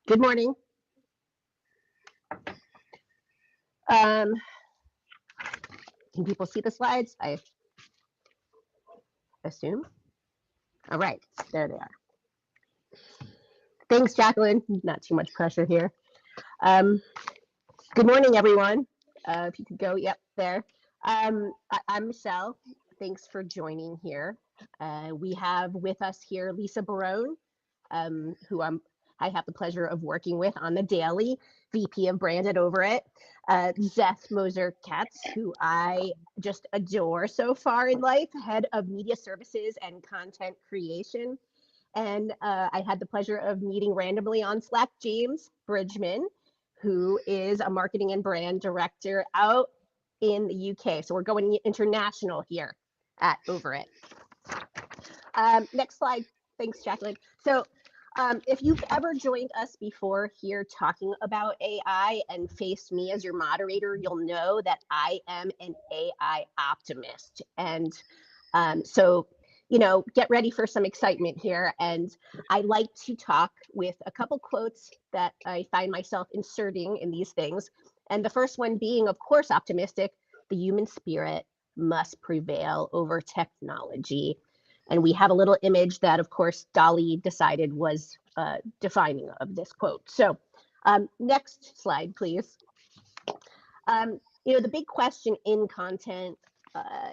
Good morning. Can people see the slides? I assume. All right, there they are. Thanks, Jacqueline. Not too much pressure here. Good morning, everyone. If you could go, yep, there. I'm Michelle. Thanks for joining here. We have with us here Lisa Barone, who I have the pleasure of working with on the daily, VP of Brand at Overit, Zeth Moser-Katz, who I just adore so far in life, Head of Media Services and Content Creation. And I had the pleasure of meeting randomly on Slack James Bridgman, who is a marketing and brand director out in the UK. So we're going international here at Overit. Next slide. Thanks, Jacqueline. So if you've ever joined us before here talking about AI and faced me as your moderator, you'll know that I am an AI optimist. And so, you know, get ready for some excitement here. And I like to talk with a couple quotes that I find myself inserting in these things. And the first one being, of course, optimistic: the human spirit must prevail over technology. And we have a little image that, of course, Dolly decided was defining of this quote. So next slide, please. You know, the big question in content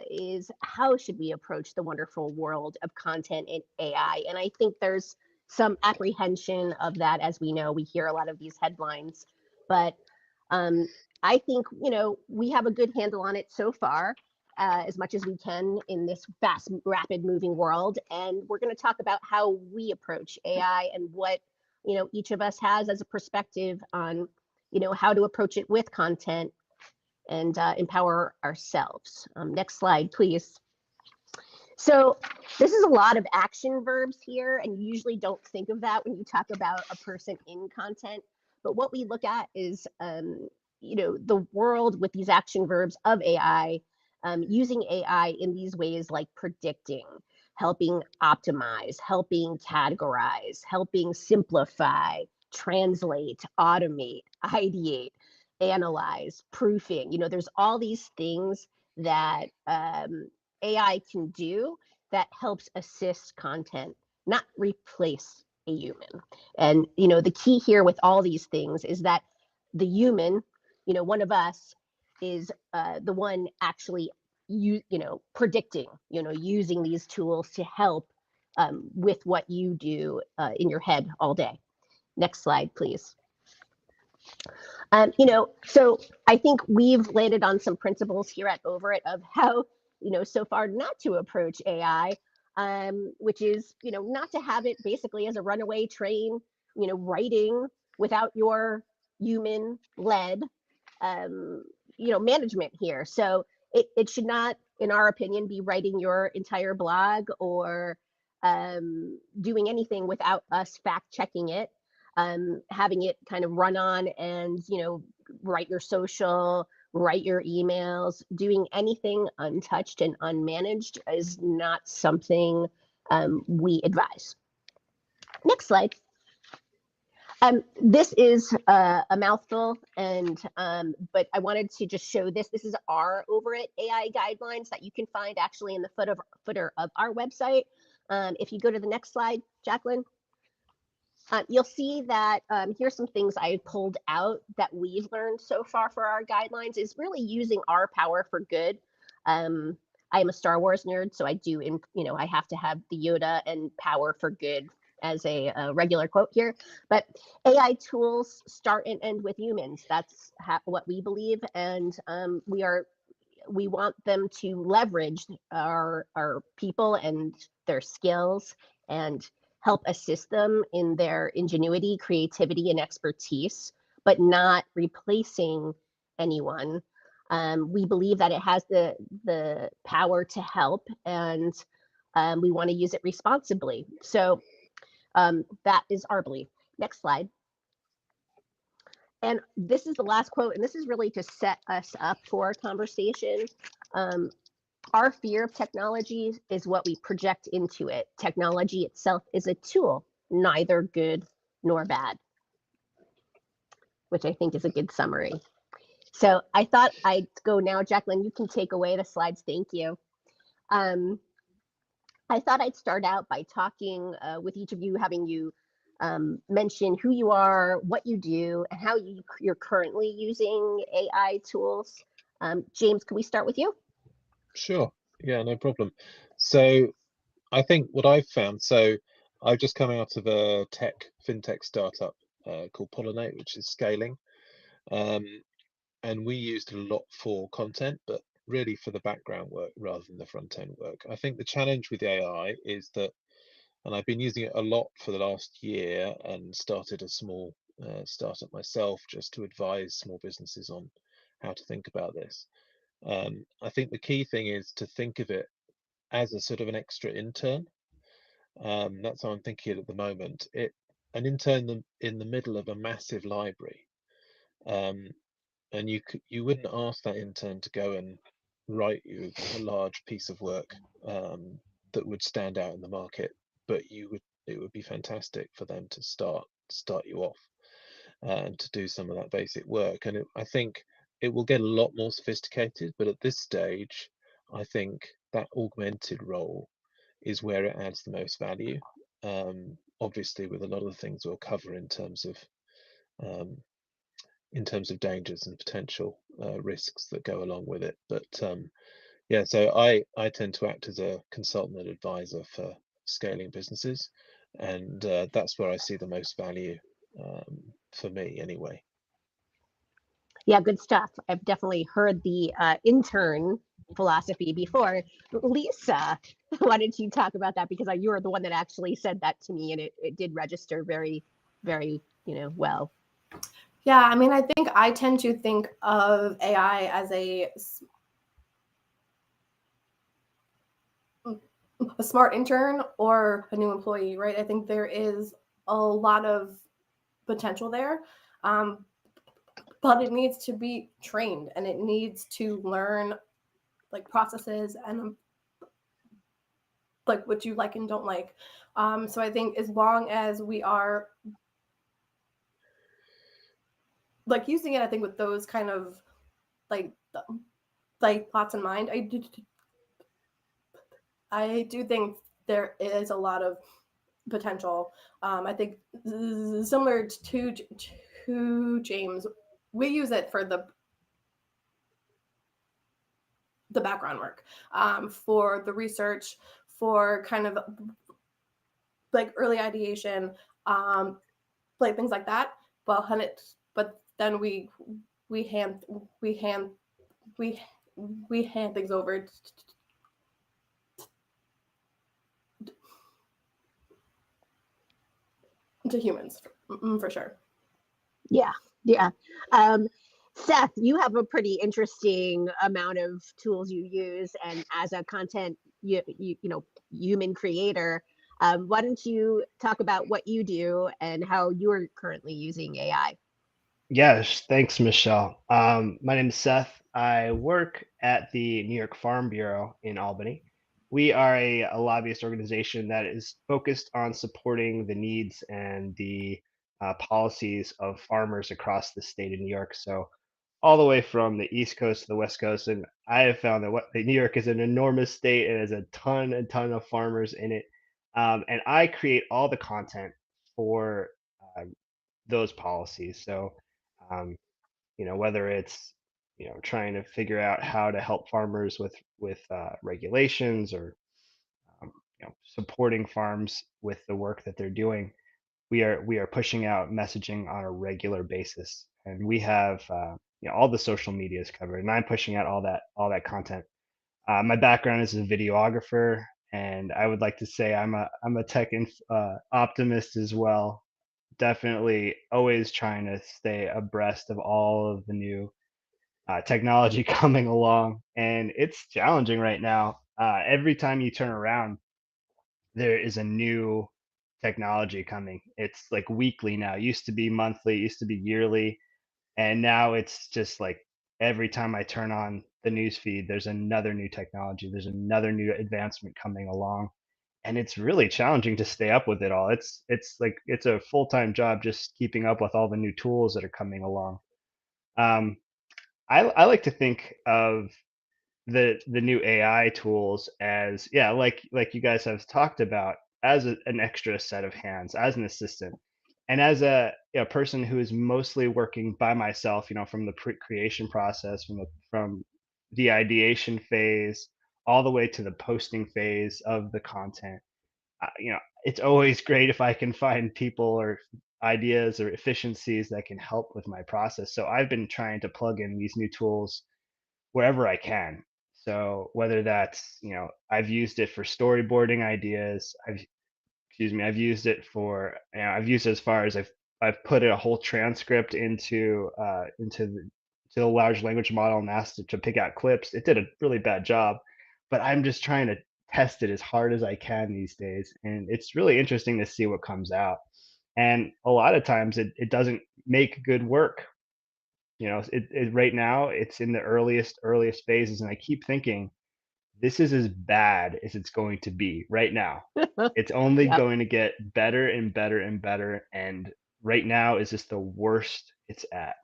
is, how should we approach the wonderful world of content in AI? And I think there's some apprehension of that. As we know, we hear a lot of these headlines, but I think, you know, we have a good handle on it so far. As much as we can in this fast, rapid moving world. And we're going to talk about how we approach AI and what, you know, each of us has as a perspective on, you know, how to approach it with content and empower ourselves. Next slide, please. So this is a lot of action verbs here, and you usually don't think of that when you talk about a person in content. But what we look at is, you know, the world with these action verbs of AI. Using AI in these ways like predicting, helping optimize, helping categorize, helping simplify, translate, automate, ideate, analyze, proofing. You know, there's all these things that AI can do that helps assist content, not replace a human. And, you know, the key here with all these things is that the human, you know, one of us, is the one actually predicting, you know, using these tools to help with what you do in your head all day. Next slide, please. You know, so I think we've landed on some principles here at Overit of how, you know, so far not to approach AI, which is, you know, not to have it basically as a runaway train, you know, writing without your human-led you know, management here. So it should not, in our opinion, be writing your entire blog or doing anything without us fact checking it, having it kind of run on and, you know, write your social, write your emails. Doing anything untouched and unmanaged is not something we advise. Next slide. This is a mouthful, and but I wanted to just show this. This is our Overit AI guidelines that you can find actually in the footer of our website. If you go to the next slide, Jacqueline, you'll see that here's some things I pulled out that we've learned so far for our guidelines is really using our power for good. I am a Star Wars nerd, so I do, you know, I have to have the Yoda and power for good as a regular quote here. But AI tools start and end with humans. That's what we believe, and we want them to leverage our people and their skills and help assist them in their ingenuity, creativity, and expertise, but not replacing anyone. We believe that it has the power to help, and we want to use it responsibly. So that is our belief. Next slide. And this is the last quote, and this is really to set us up for our conversation. Our fear of technology is what we project into it. Technology itself is a tool, neither good nor bad. which I think is a good summary. So I thought I'd go now. Jacqueline, you can take away the slides. Thank you. I thought I'd start out by talking with each of you, having you mention who you are, what you do, and how you're currently using AI tools. James, can we start with you? Sure. Yeah, no problem. So I think what I've found, so I've just come out of a fintech startup called Pollinate, which is scaling. And we used it a lot for content, but really for the background work rather than the front end work. I think the challenge with AI is that, and I've been using it a lot for the last year and started a small startup myself just to advise small businesses on how to think about this. I think the key thing is to think of it as a sort of an extra intern. That's how I'm thinking it at the moment. An intern in the middle of a massive library. And you wouldn't ask that intern to go and write you a large piece of work that would stand out in the market, but it would be fantastic for them to start you off and to do some of that basic work. And I think it will get a lot more sophisticated, but at this stage, I think that augmented role is where it adds the most value. Obviously, with a lot of the things we'll cover um, in terms of dangers and potential risks that go along with it. But yeah, so I tend to act as a consultant and advisor for scaling businesses, and that's where I see the most value for me anyway. Yeah, good stuff. I've definitely heard the intern philosophy before. Lisa, why don't you talk about that? Because you were the one that actually said that to me, and it did register very, very, well. Yeah, I mean, I think I tend to think of AI as a smart intern or a new employee, right? I think there is a lot of potential there, but it needs to be trained and it needs to learn like processes and like what you like and don't like. So I think as long as we are like using it, I think with those kind of like thoughts in mind, I do think there is a lot of potential. I think similar to James, we use it for the background work, for the research, for kind of like early ideation, like things like that. But then we hand things over to humans for sure. Yeah. Seth, you have a pretty interesting amount of tools you use, and as a content human creator, why don't you talk about what you do and how you're currently using AI? Yes, thanks, Michelle. My name is Seth. I work at the New York Farm Bureau in Albany. We are a lobbyist organization that is focused on supporting the needs and the policies of farmers across the state of New York. So, all the way from the East Coast to the West Coast. And I have found that New York is an enormous state and has a ton and ton of farmers in it. And I create all the content for those policies. So, um, whether it's trying to figure out how to help farmers with regulations or supporting farms with the work that they're doing, we are pushing out messaging on a regular basis, and we have all the social media is covered, and I'm pushing out all that content. My background is a videographer, and I would like to say I'm a tech optimist as well. Definitely always trying to stay abreast of all of the new technology coming along, and it's challenging right now. Every time you turn around, there is a new technology coming. It's like weekly now. It used to be monthly, it used to be yearly, and now it's just like every time I turn on the news feed, there's another new technology, there's another new advancement coming along. and it's really challenging to stay up with it all. It's like it's a full-time job just keeping up with all the new tools that are coming along. Um, I like to think of the new AI tools as, yeah, like you guys have talked about, as an extra set of hands, as an assistant, and as a person who is mostly working by myself, from the creation process, from the ideation phase all the way to the posting phase of the content. It's always great if I can find people or ideas or efficiencies that can help with my process. So I've been trying to plug in these new tools wherever I can. So whether that's, I've used it for storyboarding ideas, I've used it for, I've used it as far as I've put a whole transcript to the large language model and asked it to pick out clips. It did a really bad job, but I'm just trying to test it as hard as I can these days, and it's really interesting to see what comes out. And a lot of times it doesn't make good work. Right now it's in the earliest phases, and I keep thinking this is as bad as it's going to be right now. It's only Yep. going to get better and better and better, and right now is just the worst it's at.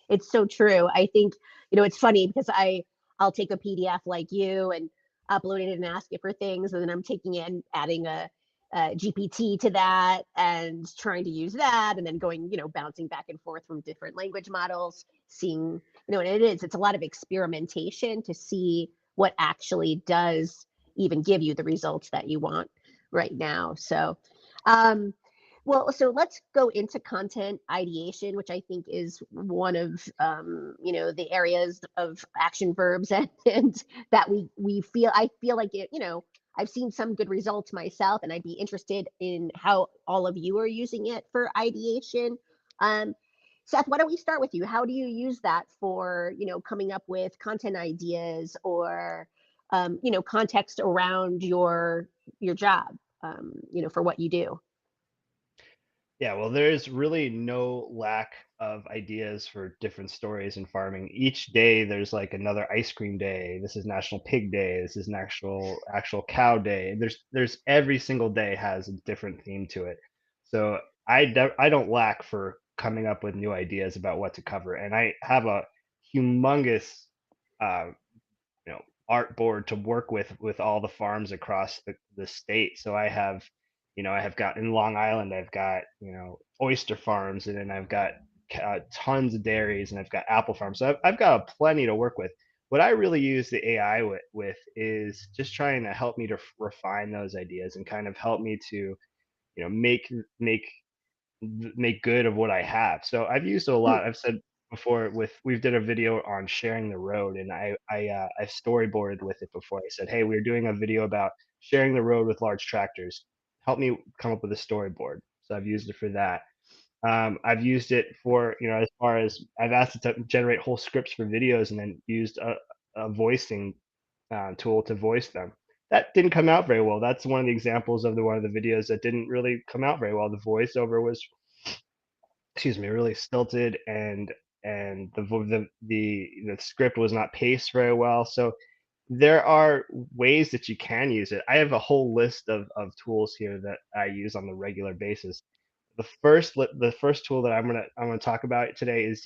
It's so true. I think, it's funny because I'll take a PDF like you and upload it and ask it for things, and then I'm taking it and adding a GPT to that and trying to use that, and then going, bouncing back and forth from different language models, seeing, and it's a lot of experimentation to see what actually does even give you the results that you want right now. So, well, so let's go into content ideation, which I think is one of the areas of action verbs and that I feel like it, I've seen some good results myself, and I'd be interested in how all of you are using it for ideation. Seth, why don't we start with you? How do you use that for, coming up with content ideas or context around your job, for what you do? Yeah, well, there's really no lack of ideas for different stories in farming. Each day there's like another ice cream day. This is National Pig Day. This is an actual cow day. There's every single day has a different theme to it. So I don't lack for coming up with new ideas about what to cover, and I have a humongous uh, art board to work with all the farms across the state. So I have got in Long Island, I've got oyster farms, and then I've got tons of dairies, and I've got apple farms. So I've got a plenty to work with. What I really use the AI with is just trying to help me to refine those ideas and kind of help me to make make good of what I have. So I've used a lot. I've said before, we've did a video on sharing the road, and I storyboarded with it before. I said, hey, we're doing a video about sharing the road with large tractors. Help me come up with a storyboard. So I've used it for that. I've used it for, as far as I've asked it to generate whole scripts for videos, and then used a voicing tool to voice them. That didn't come out very well. That's one of the examples of one of the videos that didn't really come out very well. The voiceover was, excuse me, really stilted, and the script was not paced very well. So there are ways that you can use it. I have a whole list of tools here that I use on the regular basis. The first tool that I'm gonna talk about today is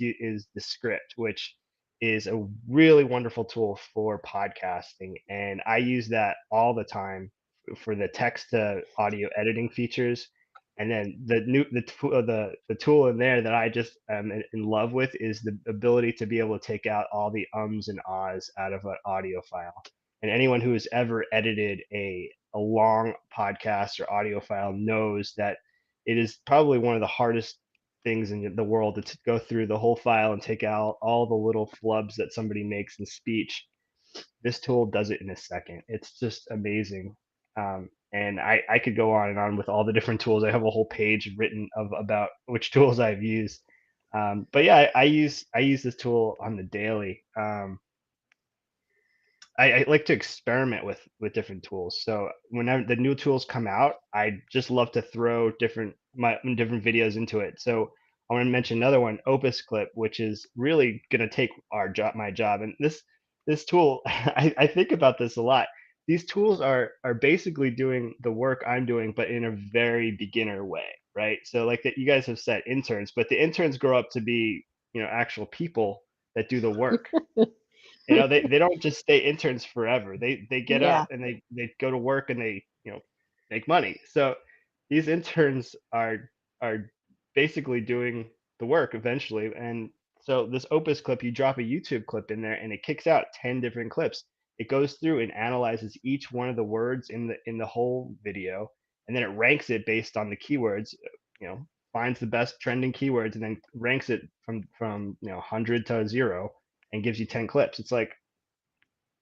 the script, which is a really wonderful tool for podcasting, and I use that all the time for the text to audio editing features. And then the tool in there that I just am in love with is the ability to be able to take out all the ums and ahs out of an audio file. And anyone who has ever edited a long podcast or audio file knows that it is probably one of the hardest things in the world to go through the whole file and take out all the little flubs that somebody makes in speech. This tool does it in a second. It's just amazing. And I could go on and on with all the different tools. I have a whole page written about which tools I've used. But yeah, I use this tool on the daily. I like to experiment with different tools. So whenever the new tools come out, I just love to throw different videos into it. So I want to mention another one, Opus Clip, which is really going to take my job. And this tool, I think about this a lot. these tools are basically doing the work I'm doing, but in a very beginner way, right? So like that, you guys have said interns, but the interns grow up to be, actual people that do the work. They don't just stay interns forever. They get Yeah. up and they go to work and they, make money. So these interns are basically doing the work eventually. And so this Opus clip, you drop a YouTube clip in there and it kicks out 10 different clips. It goes through and analyzes each one of the words in the whole video, and then it ranks it based on the keywords, finds the best trending keywords and then ranks it from 100 to 0 and gives you 10 clips. It's like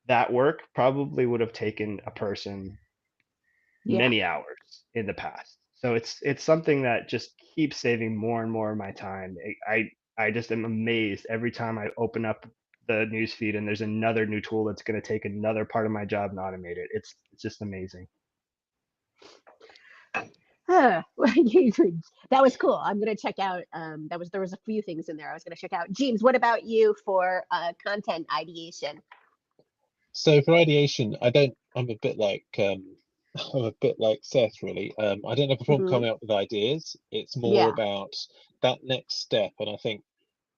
that work probably would have taken a person Yeah. many hours in the past. So it's something that just keeps saving more and more of my time. I just am amazed every time I open up the news feed and there's another new tool that's going to take another part of my job and automate it. It's just amazing. That was cool. I'm gonna check out. There was a few things in there I was gonna check out. James, what about you for content ideation? So for ideation, I'm a bit like I'm a bit like Seth, really. I don't have a problem Mhm. coming up with ideas. It's more Yeah. about that next step. And I think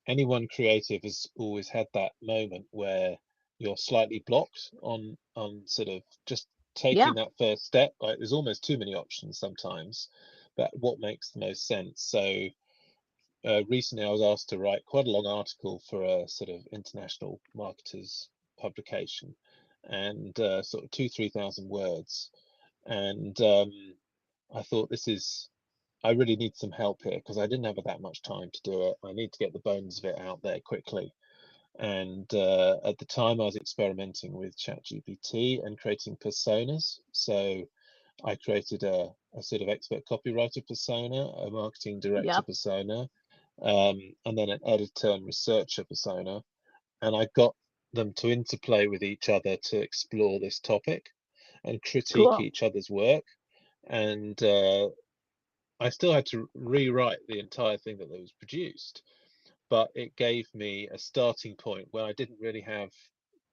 anyone creative has always had that moment where you're slightly blocked on sort of just taking that first step. Like there's almost too many options sometimes, but what makes the most sense? So recently I was asked to write quite a long article for a sort of international marketers publication, and sort of 3,000 words. And I thought I really need some help here because I didn't have that much time to do it. I need to get the bones of it out there quickly. And at the time I was experimenting with ChatGPT and creating personas. So I created a sort of expert copywriter persona, a marketing director persona, and then an editor and researcher persona. And I got them to interplay with each other to explore this topic and critique each other's work. And I still had to rewrite the entire thing that was produced, but it gave me a starting point where I didn't really have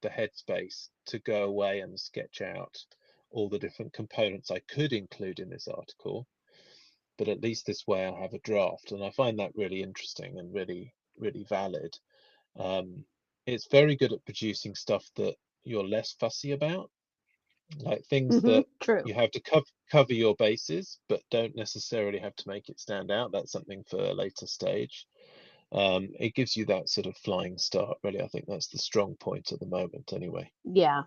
the headspace to go away and sketch out all the different components I could include in this article. But at least this way I have a draft, and I find that really interesting and really, really valid. It's very good at producing stuff that you're less fussy about, like things that you have to cover your bases, but don't necessarily have to make it stand out. That's something for a later stage. It gives you that sort of flying start, really. I think that's the strong point at the moment, anyway. Yeah,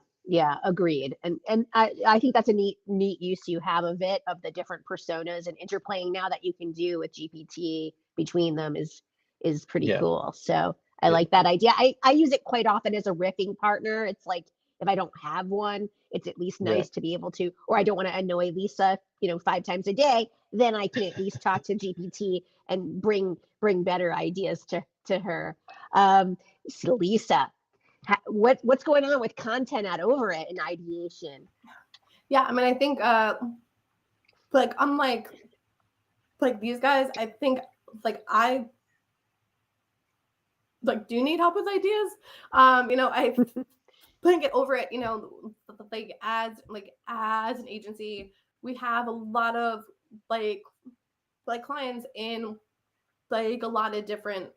agreed. And I think that's a neat use you have of it, of the different personas and interplaying now that you can do with GPT between them is pretty cool. So I like that idea. I use it quite often as a riffing partner. It's like if I don't have one, it's at least nice to be able to, or I don't want to annoy Lisa, 5 times a day, then I can at least talk to GPT and bring better ideas to her. So Lisa, what's going on with content at Overit and ideation? Yeah, I mean, I think like unlike like these guys, I think like I like do need help with ideas. I think at Overit, like as an agency, we have a lot of like clients in like a lot of different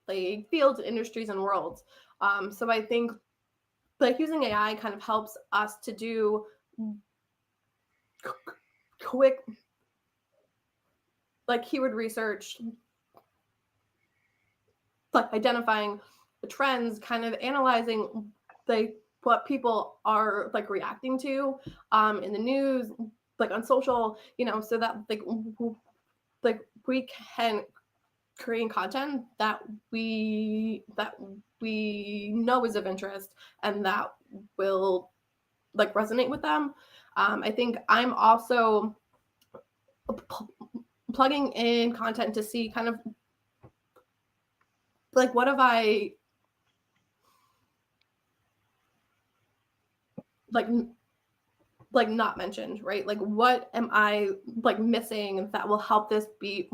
like fields, industries, and worlds. So I think like using AI kind of helps us to do quick like keyword research, like identifying the trends, kind of analyzing like what people are like reacting to in the news, like on social, so that like we can create content that we know is of interest and that will like resonate with them. I think I'm also plugging in content to see kind of like what have I like not mentioned, right? Like what am I like missing that will help this be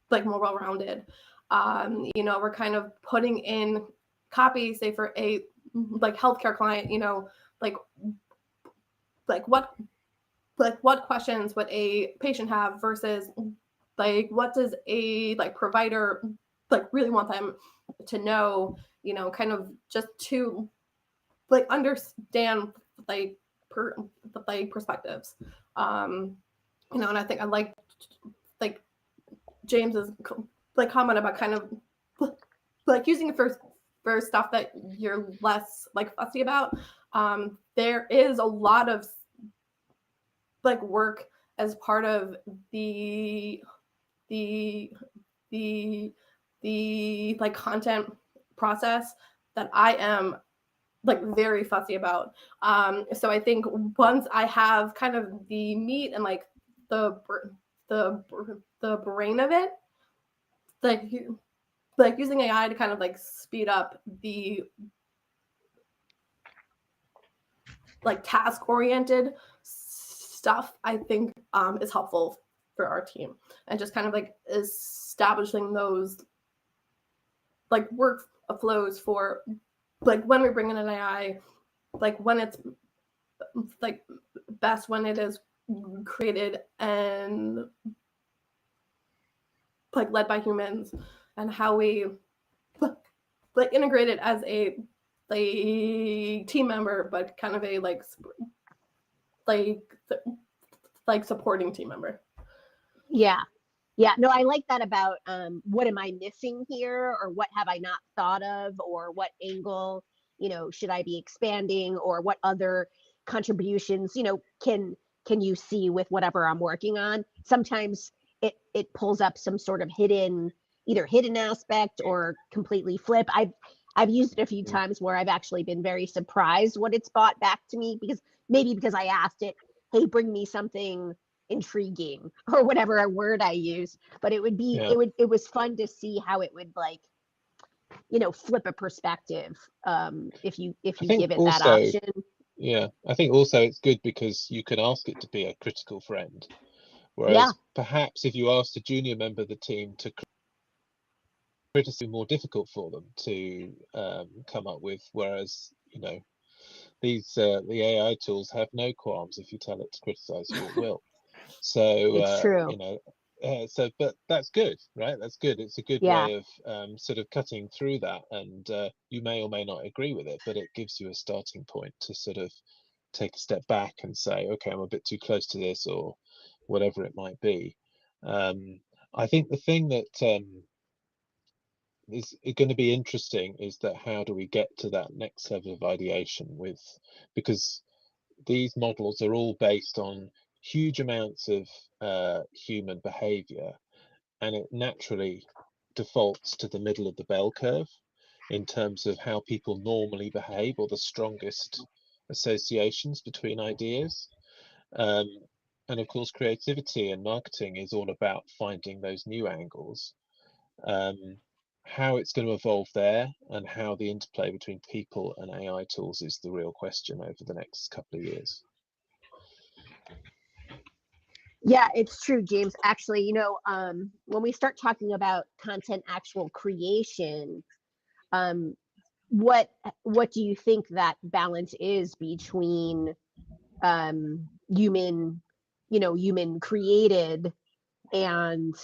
like more well-rounded? We're kind of putting in copy, say for a like healthcare client, like like what questions would a patient have versus like what does a like provider like really want them to know, you know, kind of just to like understand like perspectives. You know, and I think I like James's like comment about kind of like using it for stuff that you're less like fussy about. There is a lot of like work as part of the like content process that I am like very fussy about. So I think once I have kind of the meat and like the brain of it, like using AI to kind of like speed up the like task oriented stuff, I think is helpful for our team, and just kind of like establishing those like workflows for like when we bring in an AI, like when it's like best when it is created and like led by humans, and how we like integrate it as a team member, but kind of a like supporting team member. Yeah. Yeah, no, I like that about what am I missing here, or what have I not thought of, or what angle, you know, should I be expanding, or what other contributions, you know, can you see with whatever I'm working on. Sometimes it pulls up some sort of either hidden aspect or completely flip. I've used it a few times where I've actually been very surprised what it's brought back to me, because I asked it, hey, bring me something intriguing or whatever a word I use, but it would be it was fun to see how it would like, you know, flip a perspective if you give it that option. Yeah, I think also it's good because you can ask it to be a critical friend, whereas perhaps if you asked a junior member of the team to criticize, more difficult for them to come up with, whereas, you know, these the AI tools have no qualms. If you tell it to criticize you, it will. So It's true. you know, but that's good, right? That's good. It's a good way of sort of cutting through that, and you may or may not agree with it, but it gives you a starting point to sort of take a step back and say, okay, I'm a bit too close to this, or whatever it might be. I think the thing that is going to be interesting is that how do we get to that next level of ideation because these models are all based on huge amounts of human behavior, and it naturally defaults to the middle of the bell curve in terms of how people normally behave, or the strongest associations between ideas. And of course, creativity and marketing is all about finding those new angles. How it's going to evolve there, and how the interplay between people and AI tools is the real question over the next couple of years. Yeah, it's true, James. Actually, you know, when we start talking about content actual creation, what do you think that balance is between human created and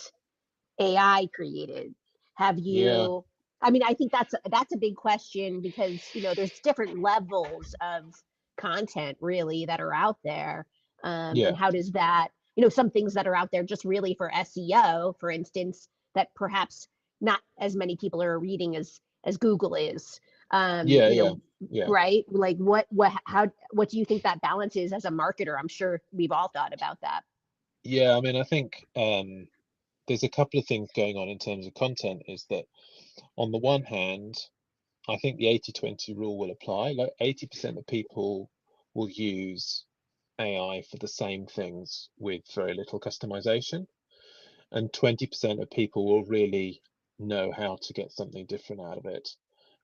AI created? Have you? I mean, I think that's a big question, because, you know, there's different levels of content really that are out there, and how does that, you know, some things that are out there just really for SEO, for instance, that perhaps not as many people are reading as Google is. You know, right? Like what do you think that balance is as a marketer? I'm sure we've all thought about that. Yeah, I mean, I think there's a couple of things going on in terms of content. Is that, on the one hand, I think the 80-20 rule will apply. Like 80% of people will use AI for the same things with very little customization, and 20% of people will really know how to get something different out of it,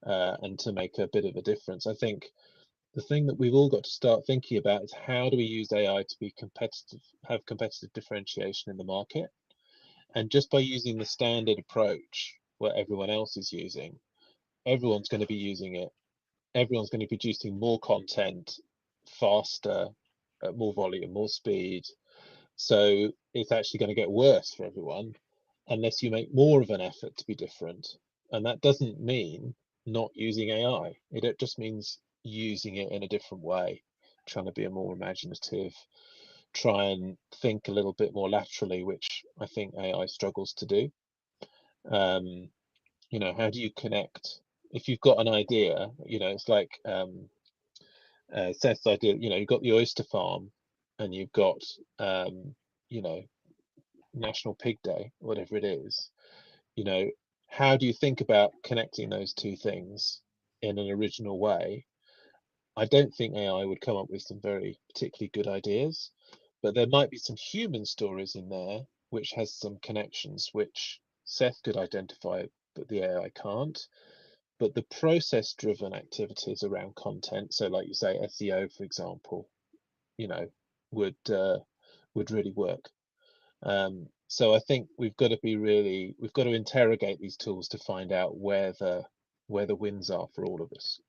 and to make a bit of a difference. I think the thing that we've all got to start thinking about is, how do we use AI to be competitive, have competitive differentiation in the market? And just by using the standard approach where everyone else is using, everyone's going to be using it. Everyone's going to be producing more content faster, at more volume, more speed. So it's actually going to get worse for everyone unless you make more of an effort to be different. And that doesn't mean not using AI. It just means using it in a different way, trying to be a more imaginative, try and think a little bit more laterally, which I think AI struggles to do. You know, how do you connect? If you've got an idea, you know, it's like Seth's idea, you know, you've got the oyster farm and you've got, you know, National Pig Day, whatever it is, you know, how do you think about connecting those two things in an original way? I don't think AI would come up with some very particularly good ideas, but there might be some human stories in there which has some connections which Seth could identify, but the AI can't. But the process driven activities around content, so like you say, SEO, for example, you know, would really work. So I think we've got to interrogate these tools to find out where the wins are for all of us.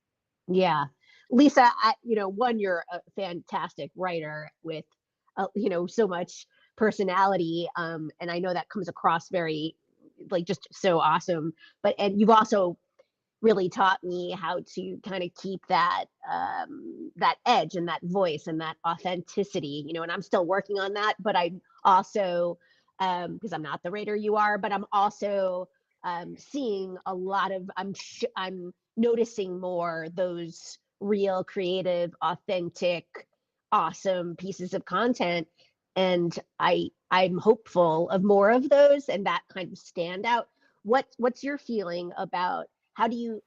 Yeah. Lisa, one, you're a fantastic writer with, so much personality. And I know that comes across very, just so awesome. And you've also really taught me how to kind of keep that that edge and that voice and that authenticity, and I'm still working on that. But I also, because I'm not the writer you are, but I'm also seeing a lot of, I'm noticing more those real, creative, authentic, awesome pieces of content. And I'm hopeful of more of those and that kind of standout. What's your feeling about how do you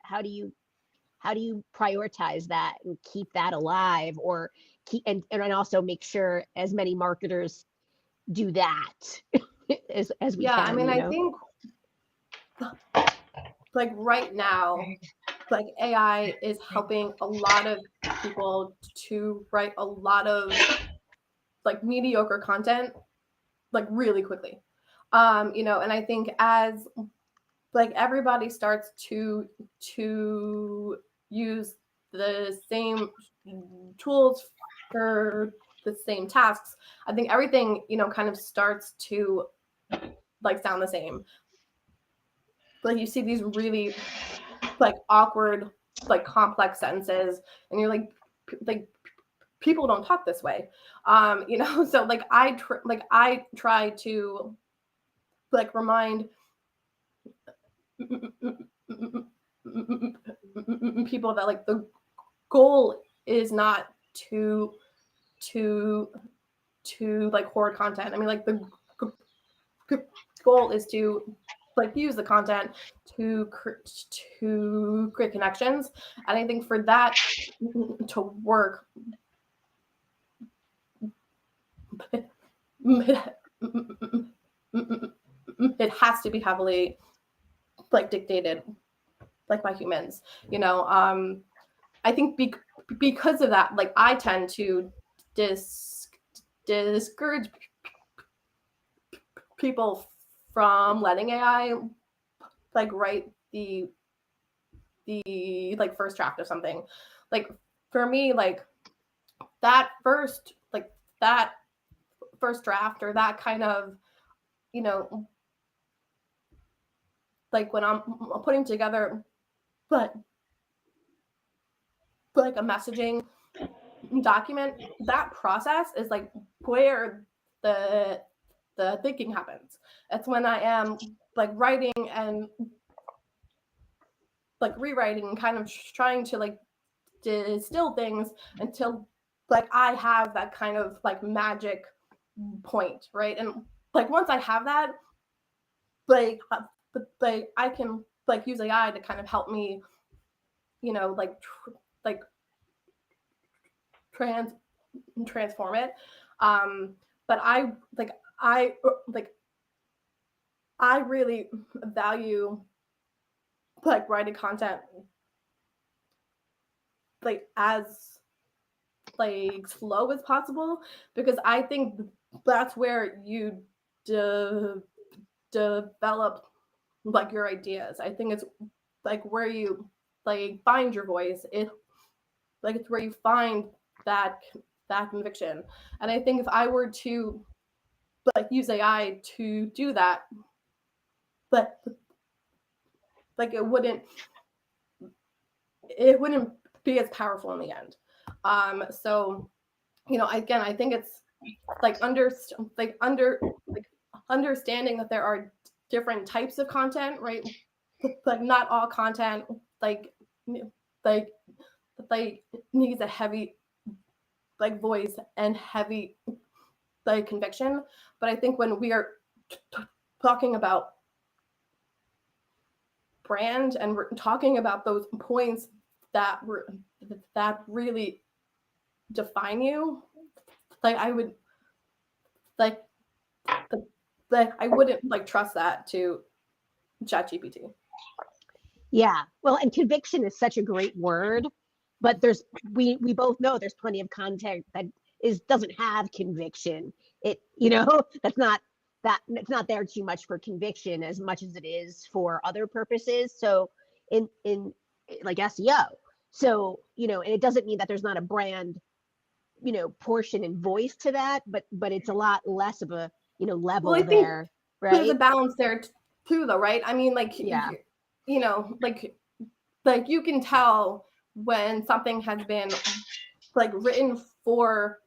prioritize that and keep that alive, or keep and also make sure as many marketers do that as we can? I mean, I think like right now, like AI is helping a lot of people to write a lot of like mediocre content like really quickly. And I think as like everybody starts to use the same tools for the same tasks, I think everything, kind of starts to like sound the same. Like you see these really like awkward, like complex sentences, and you're like people don't talk this way. So like I try to like remind people that like the goal is not to like hoard content. I mean, like the goal is to like use the content to create connections. And I think for that to work, it has to be heavily like dictated like by humans. I think because of that, like I tend to discourage people from letting AI like write the like first draft of something. Like for me, like that first draft, or that kind of, like when I'm putting together but like a messaging document, that process is like where the thinking happens. It's when I am like writing and like rewriting and kind of trying to like distill things until like I have that kind of like magic point, right? And like once I have that, like I can like use AI to kind of help me, transform it. But I really value like writing content like as like slow as possible, because I think that's where you develop like your ideas. I think it's like where you like find your voice. It's where you find that that conviction. And I think if I were to like use AI to do that, but like it wouldn't be as powerful in the end. So again, I think it's like understanding that there are different types of content, right? Like not all content like needs a heavy like voice and heavy like conviction. But I think when we are talking about brand and we're talking about those points that really define you, like I would like I wouldn't like trust that to ChatGPT. Yeah, well, and conviction is such a great word, but we both know there's plenty of content that doesn't have conviction. That's not it's not there too much for conviction as much as it is for other purposes. So in like SEO, so and it doesn't mean that there's not a brand portion and voice to that, but it's a lot less of a level there, right? There's a balance there too, though, right? I mean, like like you can tell when something has been like written for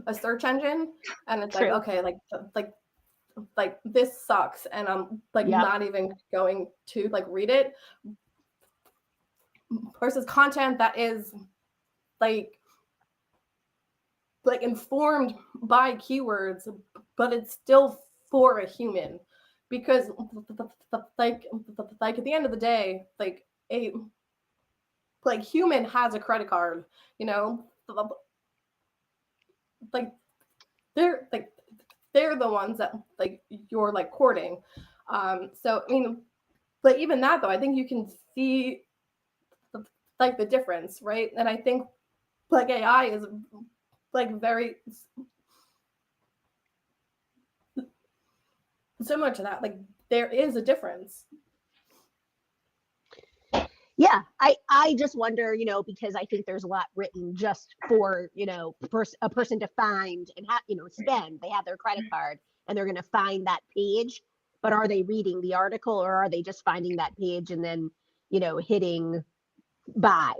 a search engine, and it's like, okay, like this sucks, and I'm like not even going to like read it, versus content that is like informed by keywords, but it's still for a human, because like at the end of the day, like a human has a credit card, like they're the ones that like you're like courting. So I mean, but even that though, I think you can see like the difference, right? And I think like AI is like very similar to that. Like there is a difference. Yeah, I just wonder, because I think there's a lot written just for, a person to find and spend. They have their credit card and they're going to find that page, but are they reading the article, or are they just finding that page and then, hitting buy?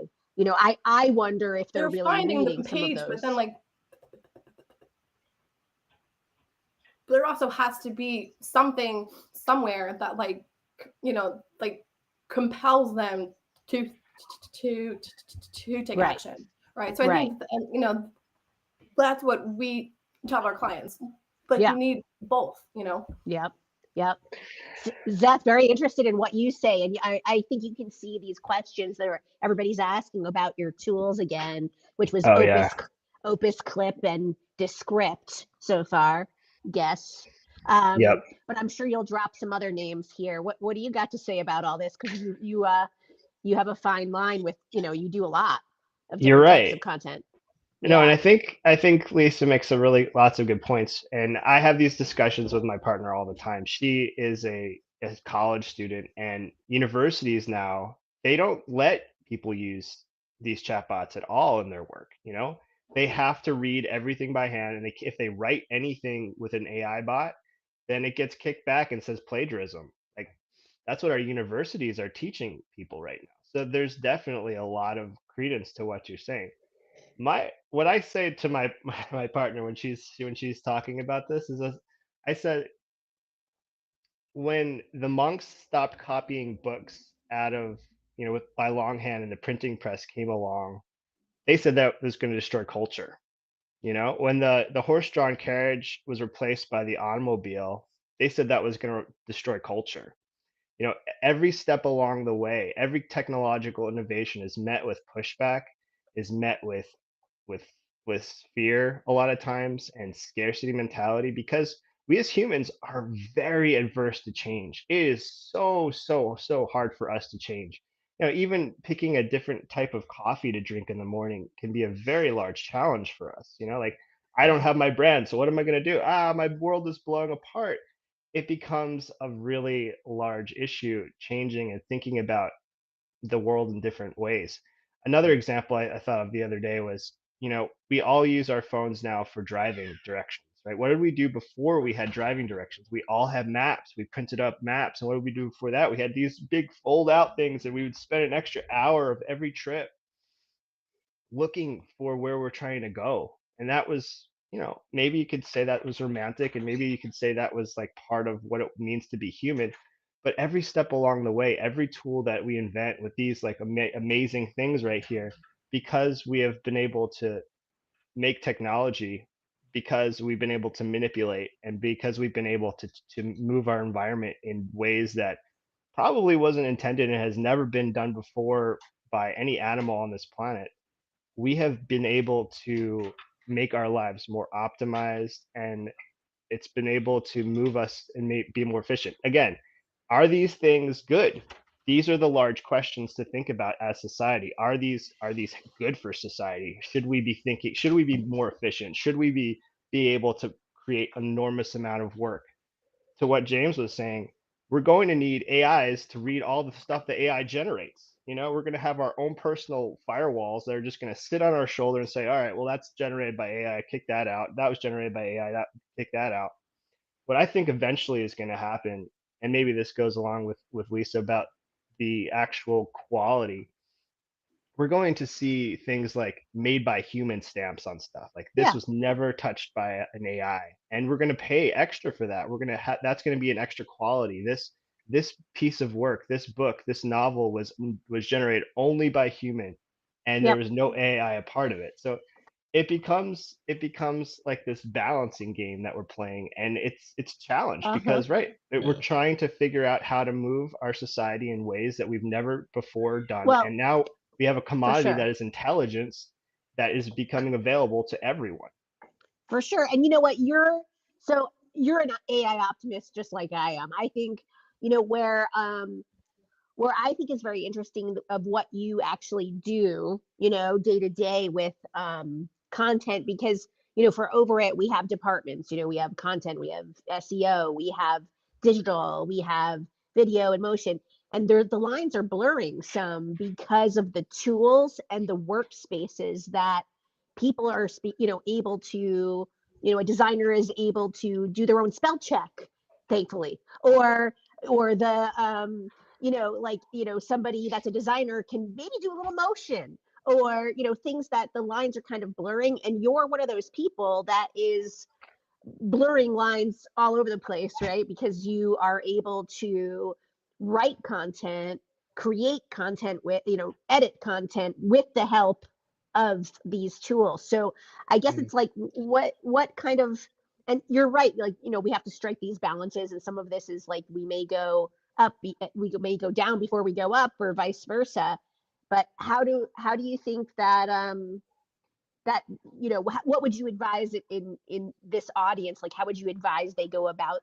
I wonder if they're really finding reading the page, some of those. but then like there also has to be something somewhere that like like compels them to take action, right? So I think that's what we tell our clients, but you need both. Yep. Zeth, very interested in what you say, and I think you can see these questions that everybody's asking about your tools again, which was Opus Clip and Descript so far. Guess. But I'm sure you'll drop some other names here. What do you got to say about all this? Because you have a fine line with you do a lot of different types of content. No, and I think Lisa makes lots of good points, and I have these discussions with my partner all the time. She is a college student, and universities now, they don't let people use these chatbots at all in their work. They have to read everything by hand, and if they write anything with an AI bot, then it gets kicked back and says plagiarism. Like that's what our universities are teaching people right now. So there's definitely a lot of credence to what you're saying. What I say to my partner when she's talking about this is, I said, when the monks stopped copying books out of by longhand and the printing press came along, they said that was going to destroy culture. When the horse-drawn carriage was replaced by the automobile, they said that was going to destroy culture. Every step along the way, every technological innovation is met with pushback, is met with fear a lot of times, and scarcity mentality, because we as humans are very adverse to change. It is so hard for us to change. Even picking a different type of coffee to drink in the morning can be a very large challenge for us. Like, I don't have my brand, so what am I going to do? My world is blowing apart. It becomes a really large issue, changing and thinking about the world in different ways. Another example I thought of the other day was, we all use our phones now for driving directions, right? What did we do before we had driving directions? We all had maps. We printed up maps. And what did we do before that? We had these big fold out things, and we would spend an extra hour of every trip looking for where we're trying to go. And that was, maybe you could say that was romantic, and maybe you could say that was like part of what it means to be human. But every step along the way, every tool that we invent with these like amazing things right here, because we have been able to make technology, because we've been able to manipulate, and because we've been able to move our environment in ways that probably wasn't intended and has never been done before by any animal on this planet, we have been able to make our lives more optimized, and it's been able to move us and be more efficient. Again, are these things good? These are the large questions to think about as society. Are these good for society? Should we be thinking, should we be more efficient? Should we be able to create enormous amount of work? To what James was saying, we're going to need AIs to read all the stuff that AI generates. We're going to have our own personal firewalls that are just going to sit on our shoulder and say, all right, well, that's generated by AI, kick that out. That was generated by AI, that kick that out. What I think eventually is going to happen, and maybe this goes along with Lisa about the actual quality, we're going to see things like made by human stamps on stuff. Like this Yeah. was never touched by an AI, and we're going to pay extra for that. We're going to that's going to be an extra quality. This piece of work, this book, this novel was generated only by human, and there Yep. was no AI a part of it. So it becomes like this balancing game that we're playing, and it's challenged Uh-huh. because right, we're Yeah. trying to figure out how to move our society in ways that we've never before done, Well, and now we have a for commodity that sure. is intelligence that is becoming available to everyone. For sure. And you know what? You're an AI optimist just like I am. I think, where I think is very interesting of what you actually do, day to day with content, because, for Overit, we have departments, we have content, we have SEO, we have digital, we have video and motion. And the lines are blurring some because of the tools and the workspaces that people are, able to, a designer is able to do their own spell check, thankfully, or somebody that's a designer can maybe do a little motion, or things that the lines are kind of blurring, and you're one of those people that is blurring lines all over the place, right? Because you are able to write content, create content with, edit content with the help of these tools. So I guess Mm. it's like, what kind of, and you're right, like, we have to strike these balances, and some of this is like, we may go up, we may go down before we go up, or vice versa. But how do you think that that what would you advise in this audience? Like, how would you advise they go about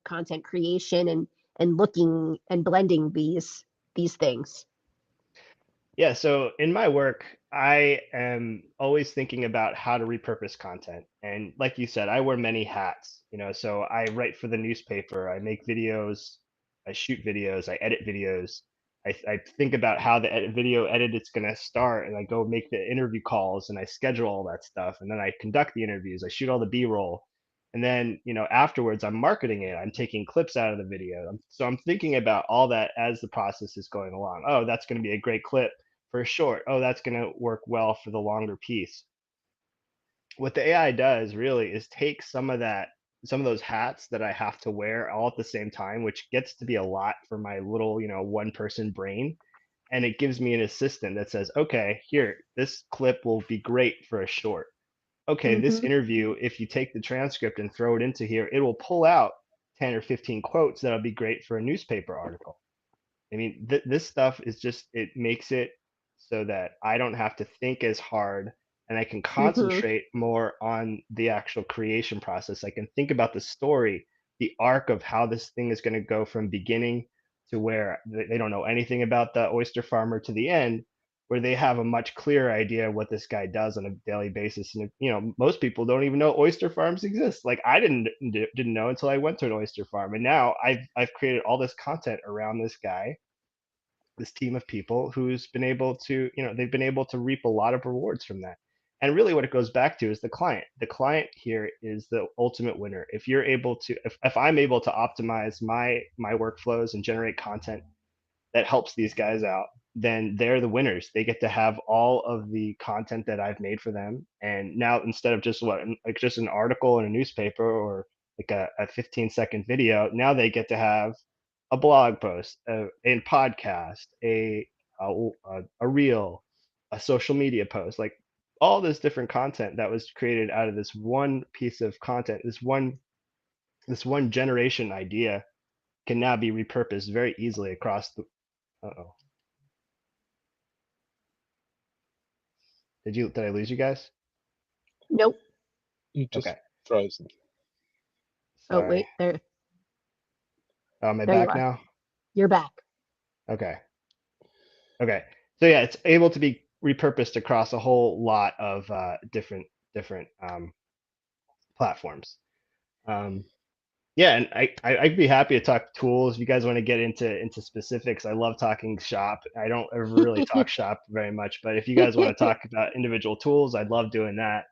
content creation, and looking and blending these things? Yeah, so in my work, I am always thinking about how to repurpose content. And like you said, I wear many hats, so I write for the newspaper, I make videos, I shoot videos, I edit videos. I think about how the video edit is going to start, and I go make the interview calls, and I schedule all that stuff. And then I conduct the interviews, I shoot all the B-roll. And then, afterwards, I'm marketing it. I'm taking clips out of the video. So I'm thinking about all that as the process is going along. Oh, that's going to be a great clip for a short. Oh, that's going to work well for the longer piece. What the AI does really is take some of those hats that I have to wear all at the same time, which gets to be a lot for my little, one person brain. And it gives me an assistant that says, okay, here, this clip will be great for a short. Okay, this Mm-hmm. interview, if you take the transcript and throw it into here, it will pull out 10 or 15 quotes that'll be great for a newspaper article. I mean, this stuff is just, it makes it so that I don't have to think as hard, and I can Mm-hmm. concentrate more on the actual creation process. I can think about the story, the arc of how this thing is going to go from beginning to where they don't know anything about the oyster farmer to the end, where they have a much clearer idea of what this guy does on a daily basis. And most people don't even know oyster farms exist. Like I didn't know until I went to an oyster farm, and now I've created all this content around this guy, this team of people who's been able to, they've been able to reap a lot of rewards from that. And really what it goes back to is the client. The client here is the ultimate winner. If you're able to, if I'm able to optimize my workflows and generate content that helps these guys out, then they're the winners. They get to have all of the content that I've made for them. And now instead of just just an article in a newspaper or like a 15-second video, now they get to have a blog post, a podcast, a reel, a social media post, like all this different content that was created out of this one piece of content, this one generation idea can now be repurposed very easily across the. Uh-oh. Did I lose you guys? Nope. You just Okay. frozen. Sorry. Oh, wait, there. Oh, am I There you back are. now? You're back. Okay. Okay. So yeah, it's able to be repurposed across a whole lot of different platforms. Yeah, and I'd be happy to talk tools. If you guys want to get into specifics, I love talking shop. I don't ever really talk shop very much, but if you guys want to talk about individual tools, I'd love doing that.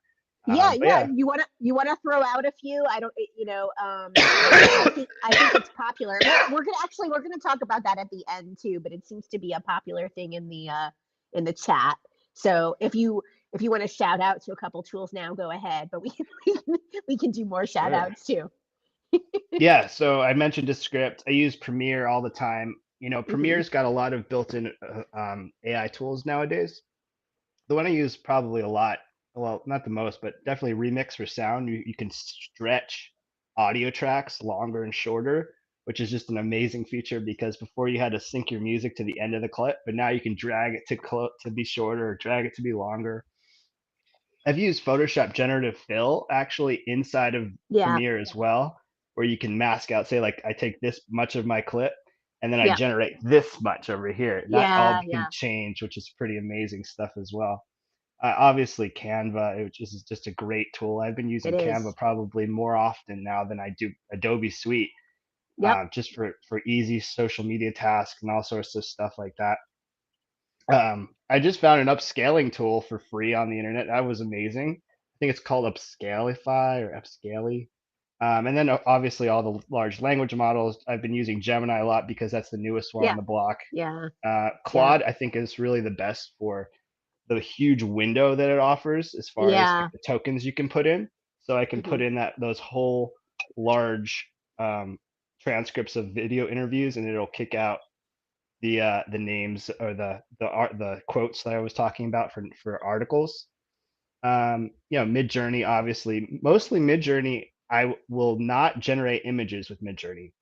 Yeah, But yeah. You wanna throw out a few? I don't, I think it's popular. We're gonna talk about that at the end too, but it seems to be a popular thing in the chat. So if you want to shout out to a couple tools now, go ahead. But we can do more shout outs too. Yeah, so I mentioned a script. I use Premiere all the time. Premiere's got a lot of built-in AI tools nowadays. The one I use probably a lot, well, not the most, but definitely Remix for sound. You can stretch audio tracks longer and shorter, which is just an amazing feature because before you had to sync your music to the end of the clip, but now you can drag it to be shorter or drag it to be longer. I've used Photoshop Generative Fill actually inside of Premiere as well, where you can mask out, say like I take this much of my clip and then I generate this much over here. That all can change, which is pretty amazing stuff as well. Obviously Canva, which is just a great tool. I've been using Canva probably more often now than I do Adobe Suite, just for easy social media tasks and all sorts of stuff like that. I just found an upscaling tool for free on the internet. That was amazing. I think it's called Upscalify or Upscally. And then obviously all the large language models. I've been using Gemini a lot because that's the newest one on the block. Claude, I think, is really the best for the huge window that it offers as far as like, the tokens you can put in. So I can put in those whole large transcripts of video interviews, and it'll kick out the names or the quotes that I was talking about for articles. Midjourney, obviously, mostly Midjourney. I will not generate images with Midjourney.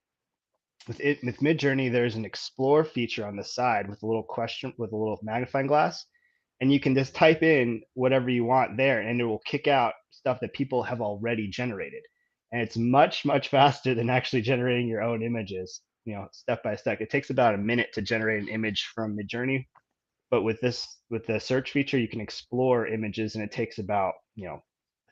With Midjourney, there's an explore feature on the side with a little question with a little magnifying glass, and you can just type in whatever you want there, and it will kick out stuff that people have already generated. And it's much faster than actually generating your own images. Step by step. It takes about a minute to generate an image from Midjourney, but with the search feature, you can explore images, and it takes about a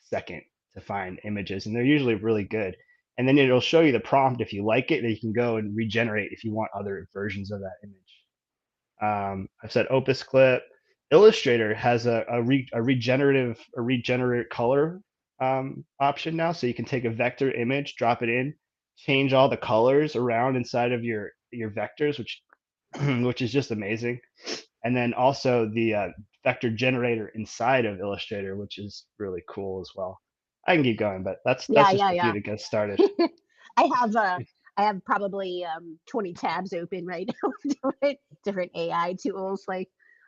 second to find images, and they're usually really good. And then it'll show you the prompt if you like it, and you can go and regenerate if you want other versions of that image. I've said Opus Clip. Illustrator has a regenerate color option now, so you can take a vector image, drop it in, change all the colors around inside of your vectors, which is just amazing. And then also the vector generator inside of Illustrator, which is really cool as well. I can keep going, but that's just a few to get started. I have probably 20 tabs open right now, different AI tools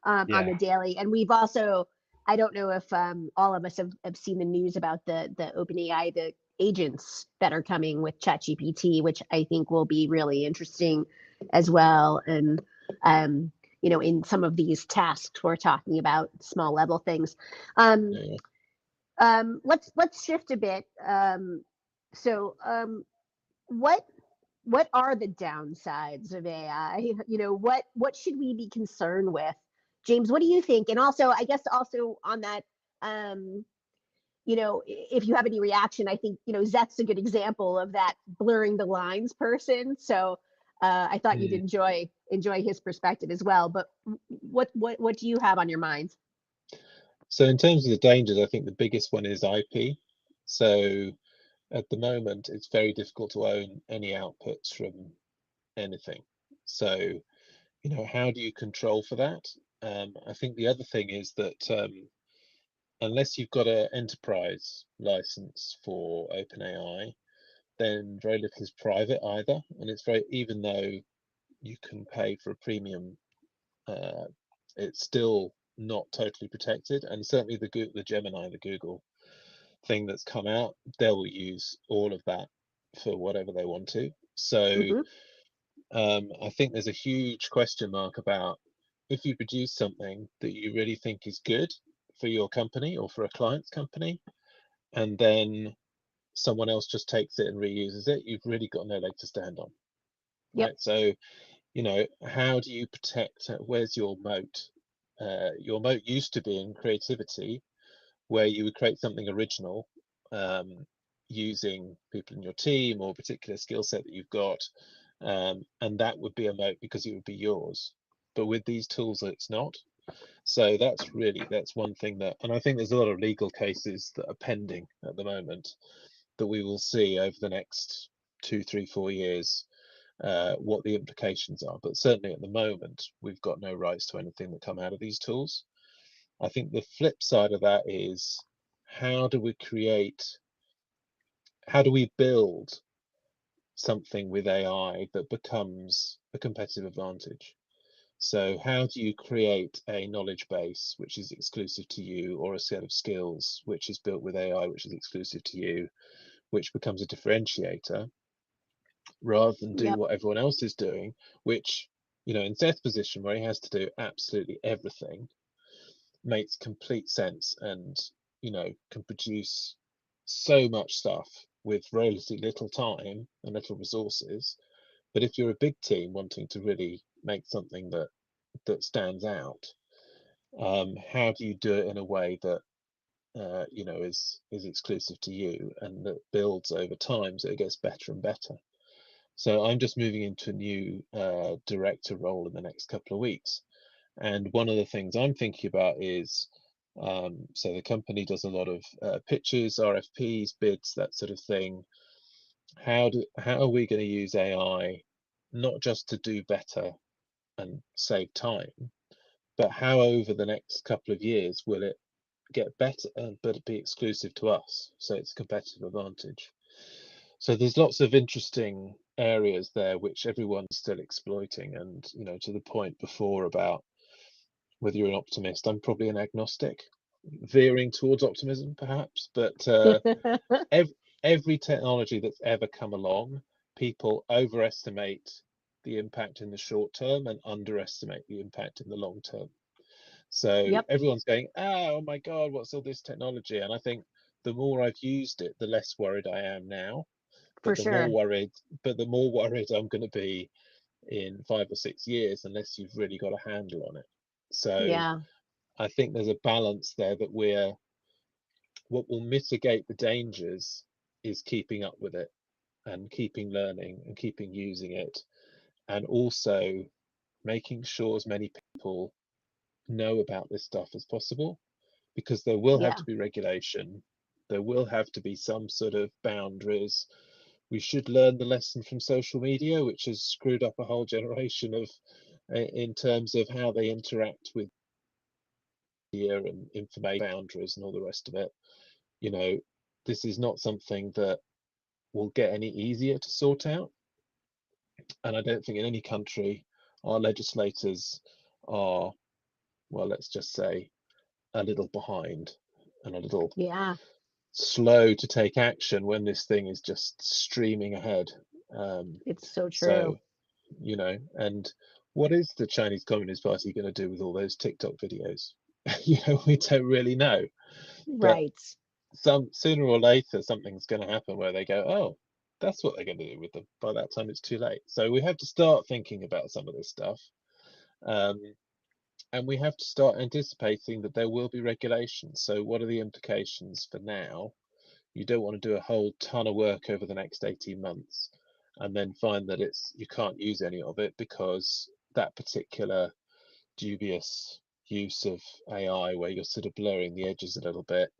on the daily. And we've also, I don't know if all of us have seen the news about the OpenAI, the agents that are coming with ChatGPT, which I think will be really interesting as well. And in some of these tasks we're talking about, small level things. Let's shift a bit. What are the downsides of AI? What should we be concerned with? James, what do you think? And also, I guess also on that, if you have any reaction, I think, Zet's a good example of that blurring the lines person. So I thought you'd enjoy his perspective as well. But what do you have on your mind? So in terms of the dangers, I think the biggest one is IP. So at the moment, it's very difficult to own any outputs from anything. So, you know, how do you control for that? I think the other thing is that unless you've got an enterprise license for OpenAI, then very little is private either. And it's very, even though you can pay for a premium, it's still not totally protected. And certainly the Gemini, the Google thing that's come out, they'll use all of that for whatever they want to. So I think there's a huge question mark about if you produce something that you really think is good for your company or for a client's company, and then someone else just takes it and reuses it, you've really got no leg to stand on. Right. So, you know, how do you protect, where's your moat? Your moat used to be in creativity, where you would create something original using people in your team or a particular skill set that you've got, and that would be a moat because it would be yours. But with these tools, it's not. So that's one thing that, and I think there's a lot of legal cases that are pending at the moment that we will see over the next 2, 3, 4 years what the implications are. But certainly at the moment, we've got no rights to anything that come out of these tools. I think the flip side of that is, how do we build something with AI that becomes a competitive advantage? So how do you create a knowledge base which is exclusive to you, or a set of skills which is built with AI which is exclusive to you, which becomes a differentiator, rather than do what everyone else is doing, which, you know, in Seth's position where he has to do absolutely everything, makes complete sense, and, you know, can produce so much stuff with relatively little time and little resources. But if you're a big team wanting to really make something that stands out, how do you do it in a way that you know, is exclusive to you and that builds over time so it gets better and better? So I'm just moving into a new director role in the next couple of weeks, and one of the things I'm thinking about is, so the company does a lot of pitches, RFPs, bids, that sort of thing. How are we going to use AI not just to do better and save time, but how over the next couple of years will it get better, but be exclusive to us, so it's a competitive advantage? So there's lots of interesting areas there which everyone's still exploiting. And, you know, to the point before about whether you're an optimist, I'm probably an agnostic, veering towards optimism perhaps, but every technology that's ever come along, people overestimate the impact in the short term and underestimate the impact in the long term. So everyone's going, oh my God, what's all this technology? And I think the more I've used it, the less worried I am now. But the more worried I'm going to be in 5 or 6 years, unless you've really got a handle on it. So I think there's a balance there that what will mitigate the dangers is keeping up with it and keeping learning and keeping using it, and also making sure as many people know about this stuff as possible, because there will have to be regulation, there will have to be some sort of boundaries. We should learn the lesson from social media, which has screwed up a whole generation of in terms of how they interact with media and information boundaries and all the rest of it. You know, this is not something that will get any easier to sort out, and I don't think in any country our legislators are, well, let's just say, a little behind and a little slow to take action when this thing is just streaming ahead. It's so true. So, you know, and what is the Chinese Communist Party going to do with all those TikTok videos? You know, we don't really know. Right. But sooner or later, something's going to happen where they go, oh, that's what they're going to do with them. By that time, it's too late. So we have to start thinking about some of this stuff. And we have to start anticipating that there will be regulations. So what are the implications for now? You don't want to do a whole ton of work over the next 18 months and then find that you can't use any of it because that particular dubious use of AI, where you're sort of blurring the edges a little bit,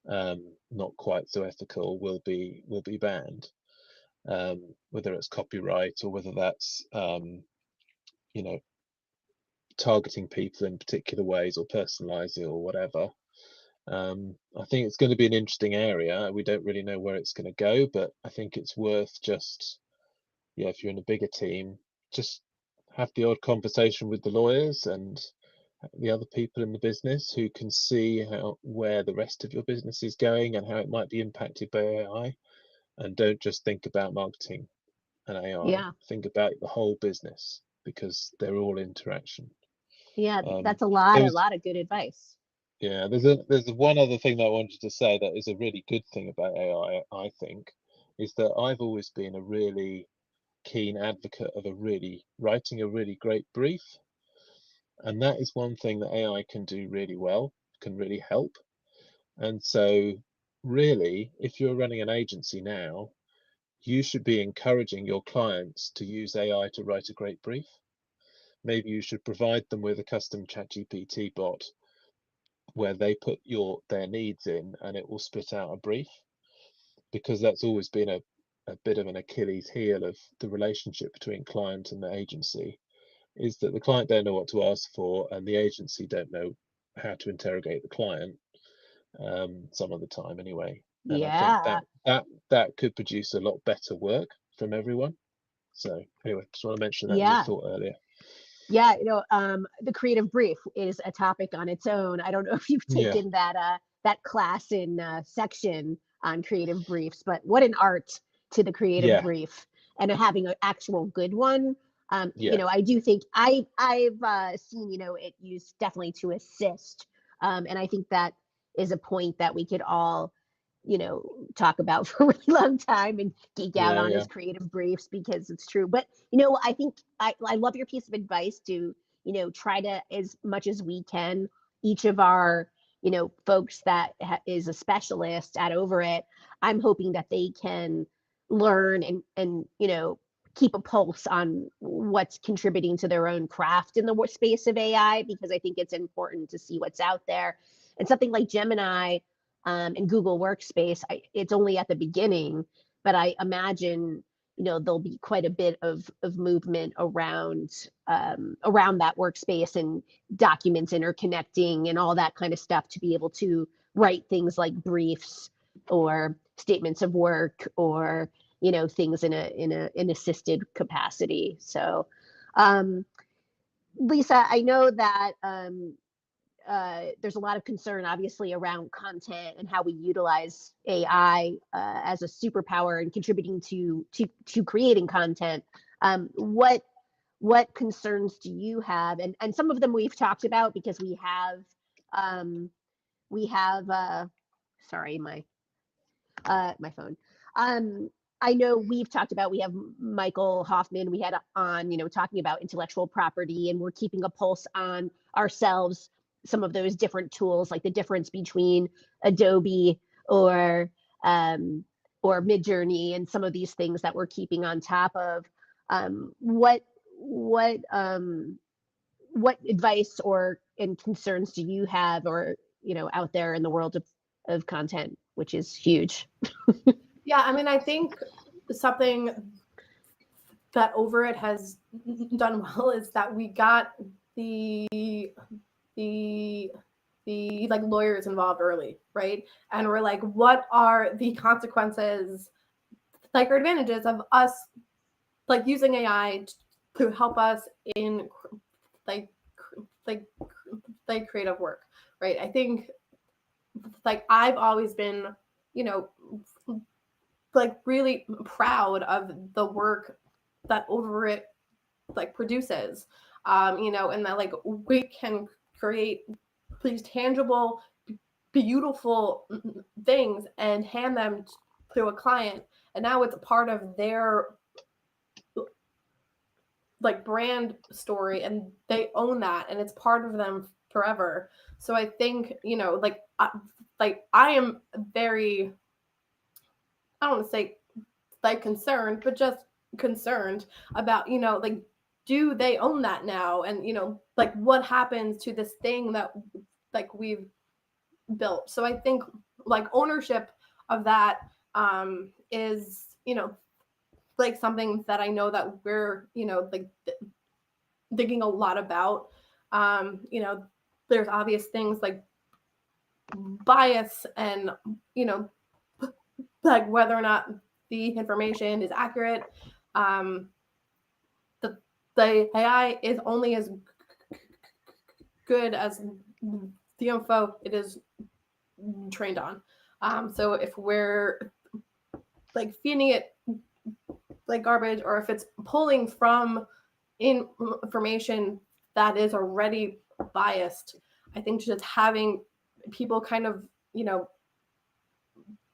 not quite so ethical, will be banned. Whether it's copyright or whether that's targeting people in particular ways or personalizing or whatever. I think it's going to be an interesting area. We don't really know where it's going to go, but I think it's worth just, if you're in a bigger team, just have the odd conversation with the lawyers and the other people in the business who can see where the rest of your business is going and how it might be impacted by AI. And don't just think about marketing and AI. Yeah. Think about the whole business, because they're all interaction. Yeah, that's a lot of good advice. Yeah, there's one other thing that I wanted to say that is a really good thing about AI, I think, is that I've always been a really keen advocate of writing a really great brief. And that is one thing that AI can do really well, can really help. And so really, if you're running an agency now, you should be encouraging your clients to use AI to write a great brief. Maybe you should provide them with a custom ChatGPT bot where they put their needs in and it will spit out a brief, because that's always been a bit of an Achilles heel of the relationship between client and the agency, is that the client don't know what to ask for and the agency don't know how to interrogate the client, some of the time anyway. And Yeah. I think that could produce a lot better work from everyone. So anyway, just want to mention that as a thought earlier. Yeah, the creative brief is a topic on its own. I don't know if you've taken that class in section on creative briefs, but what an art to the creative brief, and having an actual good one. I do think I've seen it used definitely to assist, and I think that is a point that we could all talk about for a really long time and geek out on as creative briefs, because it's true. But I think I love your piece of advice to try to, as much as we can, each of our folks that is a specialist at Overit, I'm hoping that they can learn and keep a pulse on what's contributing to their own craft in the space of AI, because I think it's important to see what's out there. And something like Gemini and Google Workspace, it's only at the beginning, but I imagine there'll be quite a bit of movement around that workspace and documents interconnecting and all that kind of stuff, to be able to write things like briefs or statements of work, or things in an assisted capacity. So Lisa, I know that there's a lot of concern, obviously, around content and how we utilize AI as a superpower and contributing to creating content. What concerns do you have? And some of them we've talked about, because we have sorry, my phone. I know we've talked about, we have Michael Hoffman, we had on, talking about intellectual property, and we're keeping a pulse on ourselves, some of those different tools, like the difference between Adobe or Midjourney, and some of these things that we're keeping on top of. What advice and concerns do you have, or out there in the world of content, which is huge? Yeah, I mean, I think something that Overit has done well is that we got the like lawyers involved early, right? And we're like, what are the consequences, like, or advantages of us like using AI to help us in like creative work, right? I think like I've always been, like really proud of the work that Overit like produces, and that like we can create these tangible, beautiful things and hand them to a client, and now it's a part of their like brand story, and they own that, and it's part of them forever. So I think I am very, I don't want to say like concerned, but just concerned about, like, do they own that now? And, like, what happens to this thing that, like, we've built? So I think, like, ownership of that is, like, something that I know that we're, like, thinking a lot about. There's obvious things like bias and, like, whether or not the information is accurate. The AI is only as good as the info it is trained on. So if we're, like, feeding it like garbage, or if it's pulling from information that is already biased, I think just having people kind of,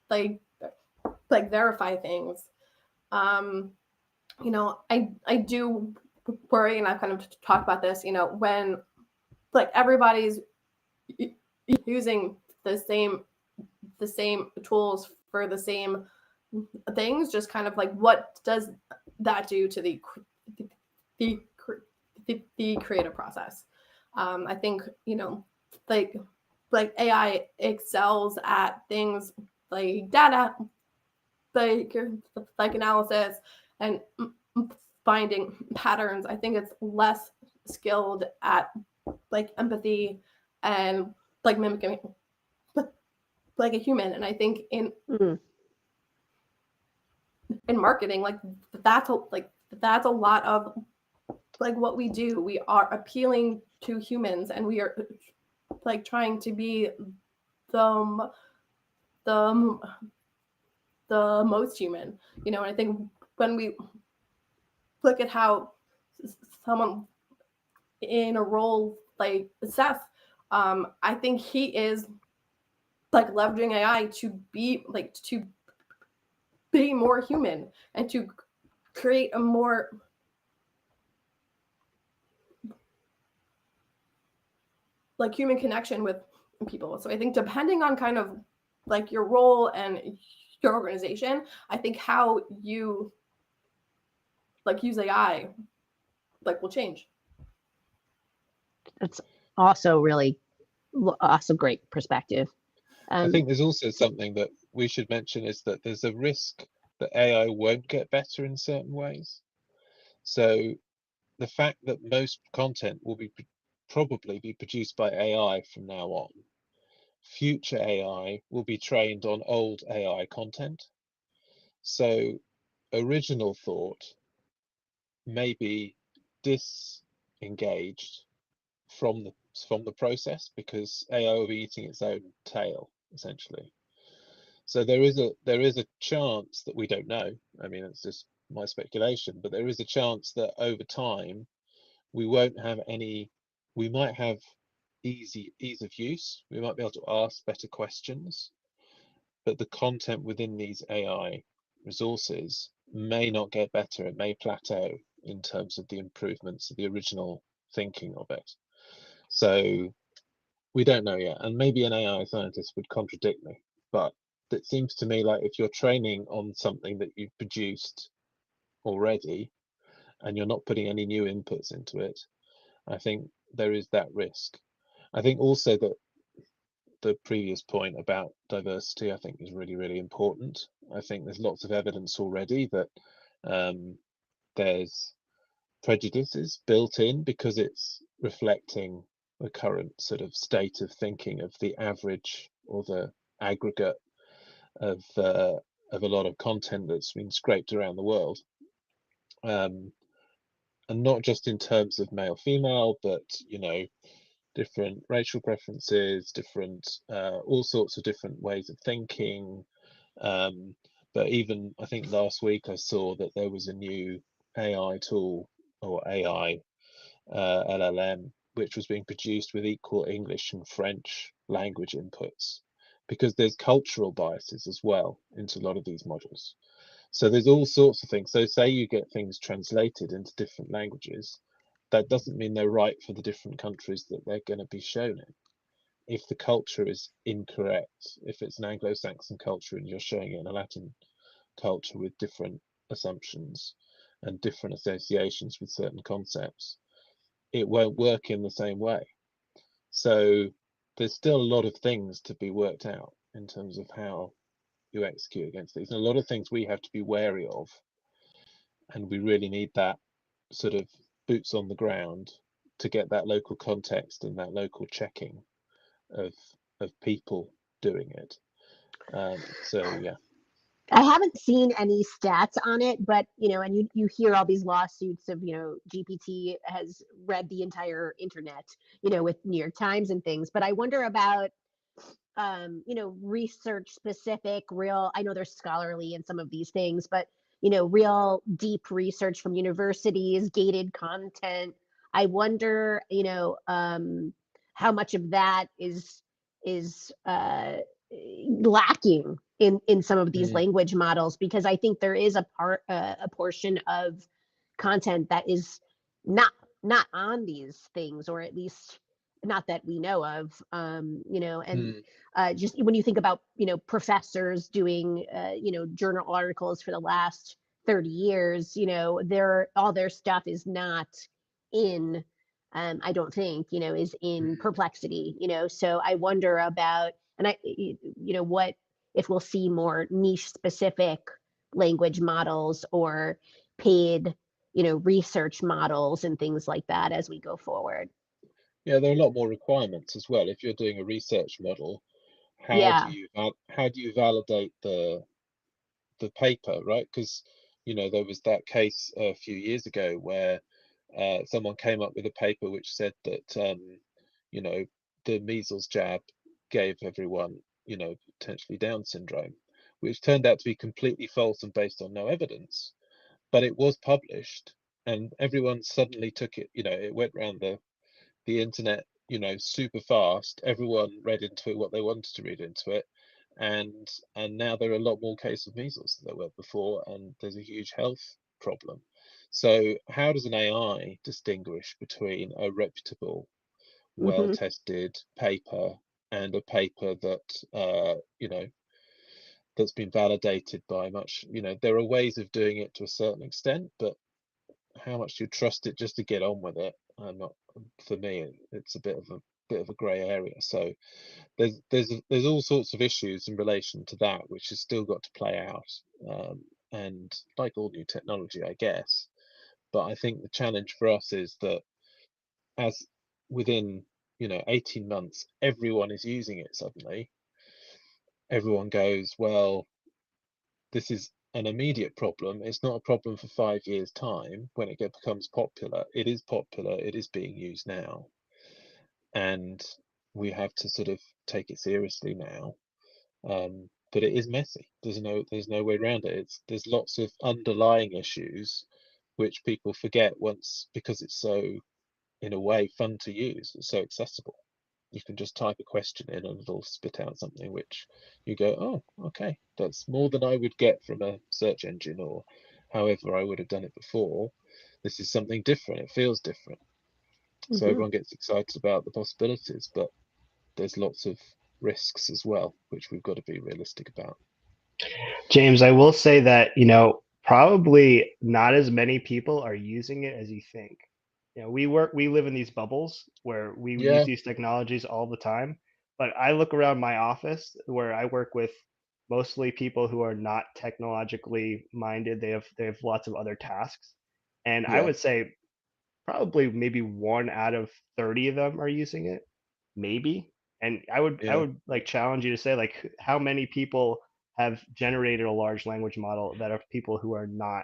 like verify things. I do worry, and I've kind of talked about this, when, like, everybody's using the same tools for the same things, just kind of like, what does that do to the creative process? I think, like AI excels at things like data, like analysis and finding patterns. I think it's less skilled at, like, empathy and, like, mimicking like a human. And I think in marketing, like, that's a lot of, like, what we do. We are appealing to humans, and we are, like, trying to be the most human, and I think when we look at how someone in a role like Seth, I think he is, like, leveraging AI to be more human and to create a more, like, human connection with people. So I think, depending on kind of, like, your role and your organization, I think how you, like, use AI, like, will change. That's also great perspective. I think there's also something that we should mention, is that there's a risk that AI won't get better in certain ways. So the fact that most content will probably be produced by AI from now on, future AI will be trained on old AI content. So original thought may be disengaged from the process, because AI will be eating its own tail, essentially. So there is a chance that we don't know. I mean, it's just my speculation, but there is a chance that over time we won't have any. We might have ease of use. We might be able to ask better questions, but the content within these AI resources may not get better. It may plateau in terms of the improvements of the original thinking of it. So we don't know yet, and maybe an AI scientist would contradict me, but it seems to me like, if you're training on something that you've produced already and you're not putting any new inputs into it, I think there is that risk. I think also that the previous point about diversity, I think, is really, really important. I think there's lots of evidence already that there's prejudices built in, because it's reflecting the current sort of state of thinking of the average or the aggregate of a lot of content that's been scraped around the world, and not just in terms of male female, but different racial preferences, different all sorts of different ways of thinking. But even, I think last week I saw that there was a new AI tool, or AI LLM, which was being produced with equal English and French language inputs, because there's cultural biases as well into a lot of these models. So there's all sorts of things. So say you get things translated into different languages, that doesn't mean they're right for the different countries that they're going to be shown in. If the culture is incorrect, if it's an Anglo-Saxon culture and you're showing it in a Latin culture with different assumptions, and different associations with certain concepts, it won't work in the same way. So there's still a lot of things to be worked out in terms of how you execute against these, and a lot of things we have to be wary of, and we really need that sort of boots on the ground to get that local context and that local checking of people doing it. So yeah. I haven't seen any stats on it, but and you hear all these lawsuits of GPT has read the entire internet, with New York Times and things. But I wonder about research specific, real. I know there's scholarly in some of these things, but real deep research from universities, gated content. I wonder, how much of that is lacking in some of these language models, because I think there is a portion of content that is not on these things, or at least not that we know of, and just when you think about professors doing journal articles for the last 30 years, all their stuff is not in I don't think is in Perplexity, so I wonder about, and what if we'll see more niche specific language models or paid research models and things like that as we go forward. Yeah, there are a lot more requirements as well. If you're doing a research model, how Yeah. do you validate the paper, right? Because there was that case a few years ago where someone came up with a paper which said that the measles jab gave everyone potentially Down syndrome, which turned out to be completely false and based on no evidence. But it was published, and everyone suddenly took it. It went around the internet, super fast. Everyone read into it what they wanted to read into it, and now there are a lot more cases of measles than there were before, and there's a huge health problem. So how does an AI distinguish between a reputable, well-tested paper and a paper that that's been validated by much? There are ways of doing it to a certain extent, but how much do you trust it just to get on with it? Not for me. It's a bit of a grey area. So there's all sorts of issues in relation to that, which has still got to play out. And like all new technology, I guess. But I think the challenge for us is that as within 18 months, everyone is using it suddenly. Everyone goes, well, this is an immediate problem. It's not a problem for 5 years' time when it becomes popular. It is popular. It is being used now, and we have to sort of take it seriously now. But it is messy. There's no way around it. There's lots of underlying issues which people forget once, because it's so, in a way, fun to use. It's so accessible. You can just type a question in and it'll spit out something which you go, oh, okay, that's more than I would get from a search engine or however I would have done it before. This is something different. It feels different. So everyone gets excited about the possibilities, but there's lots of risks as well, which we've got to be realistic about. James, I will say that, probably not as many people are using it as you think. We live in these bubbles where we use these technologies all the time. But I look around my office where I work with mostly people who are not technologically minded. They have lots of other tasks. And I would say probably maybe 1 out of 30 of them are using it, maybe. And I would like challenge you to say, like, how many people have generated a large language model that are people who are not,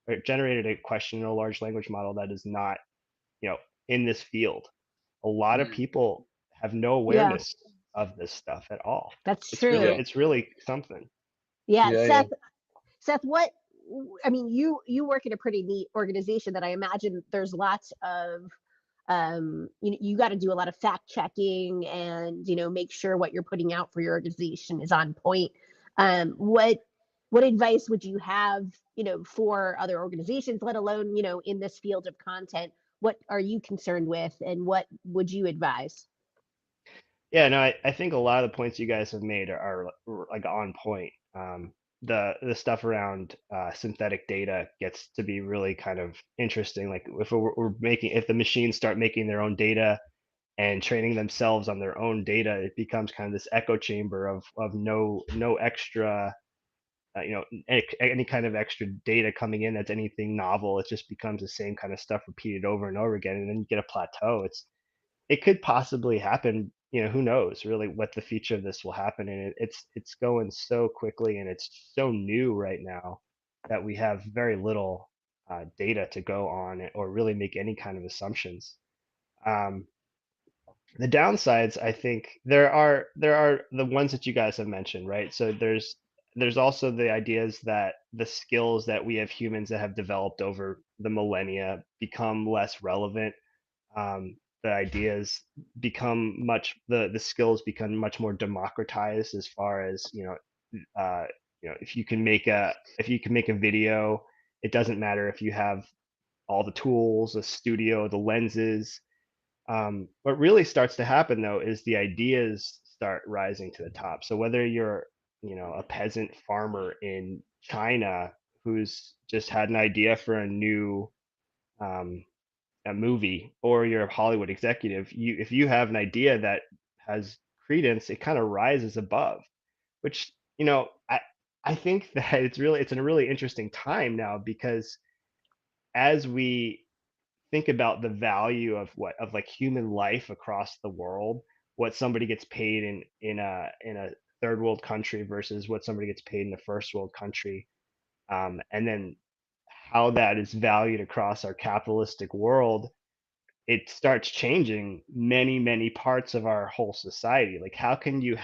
or generated a question in a large language model that is not, in this field. A lot of people have no awareness of this stuff at all. That's it's true. It's really something. Seth, what, I mean, you work in a pretty neat organization that I imagine there's lots of you got to do a lot of fact checking and make sure what you're putting out for your organization is on point. What advice would you have for other organizations, let alone in this field of content? What are you concerned with, and what would you advise? Yeah, no, I think a lot of the points you guys have made are like on point. the stuff around synthetic data gets to be really kind of interesting. Like if if the machines start making their own data and training themselves on their own data, it becomes kind of this echo chamber of no extra any kind of extra data coming in that's anything novel. It just becomes the same kind of stuff repeated over and over again, and then you get a plateau. It could possibly happen. Who knows really what the future of this will happen, and it's going so quickly, and it's so new right now that we have very little data to go on or really make any kind of assumptions. The downsides, I think there are the ones that you guys have mentioned, right? So there's also the ideas that the skills that we have humans that have developed over the millennia become less relevant. The ideas become the skills become much more democratized as far as if you can make a video, it doesn't matter if you have all the tools, the studio, the lenses. What really starts to happen though is the ideas start rising to the top. So whether you're, a peasant farmer in China who's just had an idea for a new a movie, or you're a Hollywood executive, if you have an idea that has credence, it kind of rises above, which, I think that it's in a really interesting time now, because as we think about the value of like human life across the world, what somebody gets paid in a third world country versus what somebody gets paid in a first world country, and then how that is valued across our capitalistic world, it starts changing many parts of our whole society. Like how can you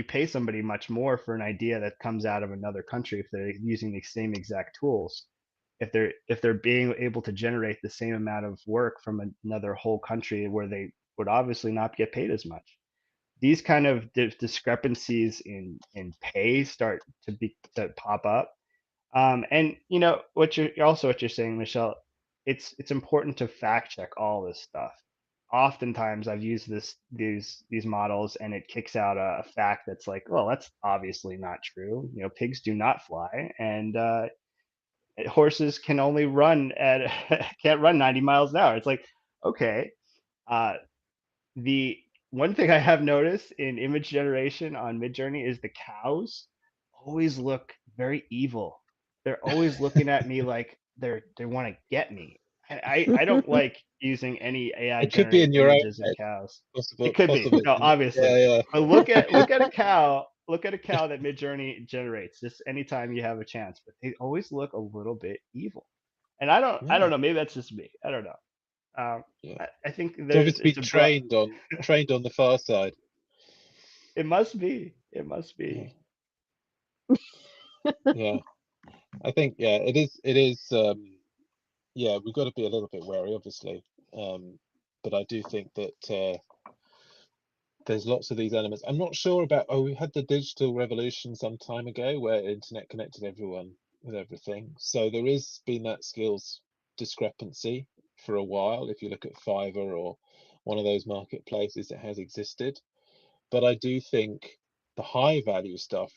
pay somebody much more for an idea that comes out of another country if they're using the same exact tools, if they're being able to generate the same amount of work from another whole country where they would obviously not get paid as much? These kind of discrepancies in pay start to pop up. And what you're saying, Michelle, it's important to fact check all this stuff. Oftentimes I've used these models and it kicks out a fact that's like, well, that's obviously not true. Pigs do not fly, and horses can only can't run 90 miles an hour. It's like, okay. The one thing I have noticed in image generation on Midjourney is the cows always look very evil. They're always looking at me like they want to get me. And I don't like using any AI It could be in generated your own images of head, cows. possible, It could be. possibly. No, obviously. Yeah, But look at a cow. Look at a cow that Midjourney generates just anytime you have a chance. But they always look a little bit evil. And I yeah, don't know. Maybe that's just me. I don't know. yeah. I think It's obviously it's a trained on the far side. It must be. It must Yeah, be. yeah. I think it is. Yeah, we've got to be a little bit wary, obviously. But I do think that there's lots of these elements. I'm not sure about. Oh, we had the digital revolution some time ago where internet connected everyone with everything. So there is been that skills discrepancy for a while. If you look at Fiverr or one of those marketplaces, it has existed. But I do think the high value stuff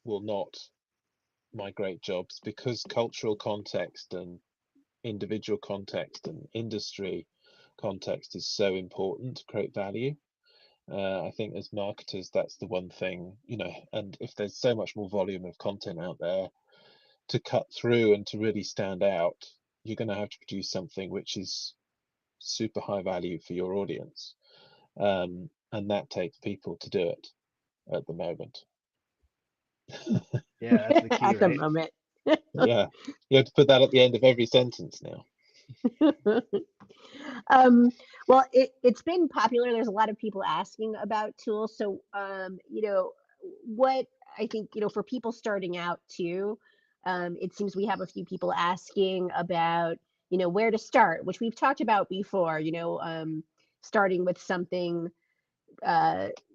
will not migrate jobs, because cultural context and individual context and industry context is so important to create value. I think as marketers, that's the one thing, and if there's so much more volume of content out there to cut through and to really stand out, you're going to have to produce something which is super high value for your audience. And that takes people to do it at the moment. Yeah, that's the key, At the right? moment. Yeah, you have to put that at the end of every sentence now. Well, it's been popular. There's a lot of people asking about tools. So, what I think, for people starting out too, it seems we have a few people asking about, where to start, which we've talked about before, starting with something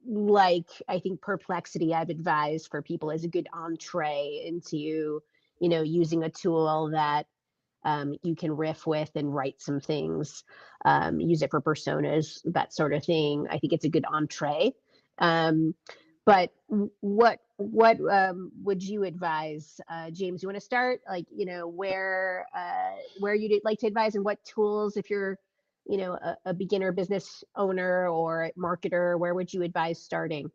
like, I think Perplexity I've advised for people as a good entree into, using a tool that you can riff with and write some things, use it for personas, that sort of thing. I think it's a good entree. But what would you advise, James? You want to start, like, where you'd like to advise, and what tools, if you're a beginner business owner or a marketer, where would you advise starting?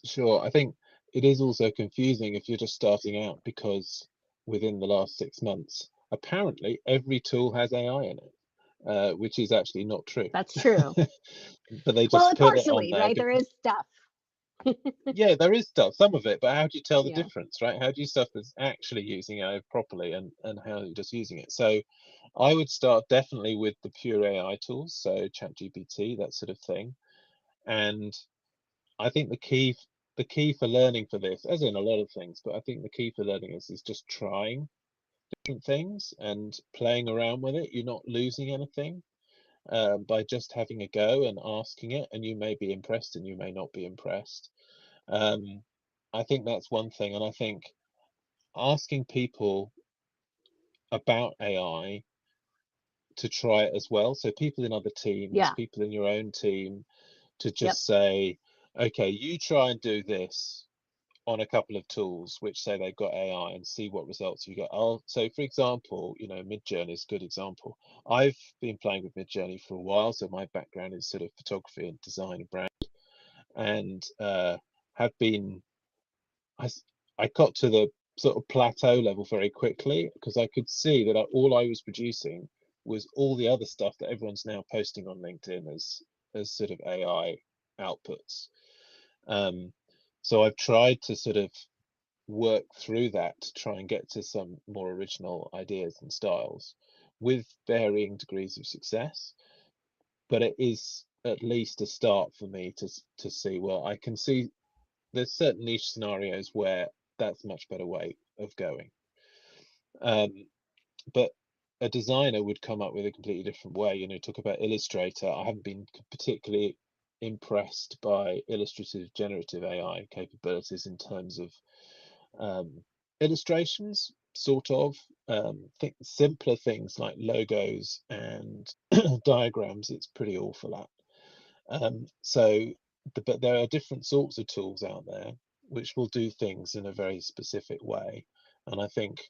Sure. I think it is also confusing if you're just starting out, because within the last 6 months, apparently every tool has AI in it, which is actually not true. That's true. But they Well, just put it on partially, there. right? There is stuff. Yeah, there is stuff, some of it, but how do you tell the Yeah. difference, right? How do you stuff that's actually using AI properly, and how you're just using it? So I would start definitely with the pure AI tools, so ChatGPT, that sort of thing. And I think the key for learning for this, as in a lot of things, but I think the key for learning is just trying different things and playing around with it. You're not losing anything by just having a go and asking it, and you may be impressed and you may not be impressed. I think that's one thing, and I think asking people about AI to try it as well. So people in other teams, Yeah. people in your own team, to Yep. just say, okay, you try and do this on a couple of tools which say they've got AI, and see what results you get. So for example, Midjourney is a good example. I've been playing with Midjourney for a while, so my background is sort of photography and design and brand, and have been I got to the sort of plateau level very quickly, because I could see that all I was producing was all the other stuff that everyone's now posting on LinkedIn as sort of AI outputs. So I've tried to sort of work through that to try and get to some more original ideas and styles, with varying degrees of success. But it is at least a start for me to see, well, I can see there's certain niche scenarios where that's a much better way of going. But a designer would come up with a completely different way. Talk about Illustrator. I haven't been particularly impressed by illustrative generative AI capabilities in terms of illustrations, sort of. Think simpler things like logos and diagrams, it's pretty awful at. But there are different sorts of tools out there which will do things in a very specific way, and I think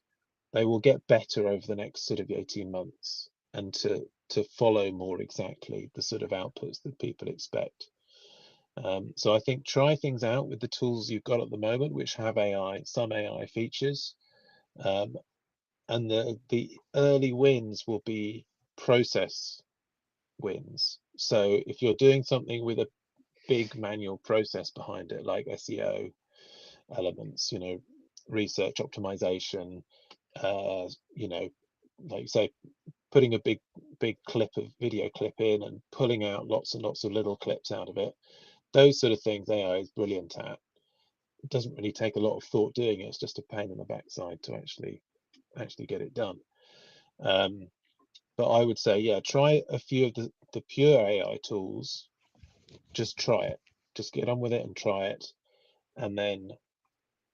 they will get better over the next sort of 18 months, and to follow more exactly the sort of outputs that people expect. So I think try things out with the tools you've got at the moment, which have some AI features, and the early wins will be process wins. So if you're doing something with a big manual process behind it, like SEO elements, research optimization, like say putting a big video clip in and pulling out lots and lots of little clips out of it, those sort of things AI is brilliant at. It doesn't really take a lot of thought doing it. It's just a pain in the backside to actually get it done. But I would say, yeah, try a few of the pure AI tools. Just try it. Just get on with it and try it, and then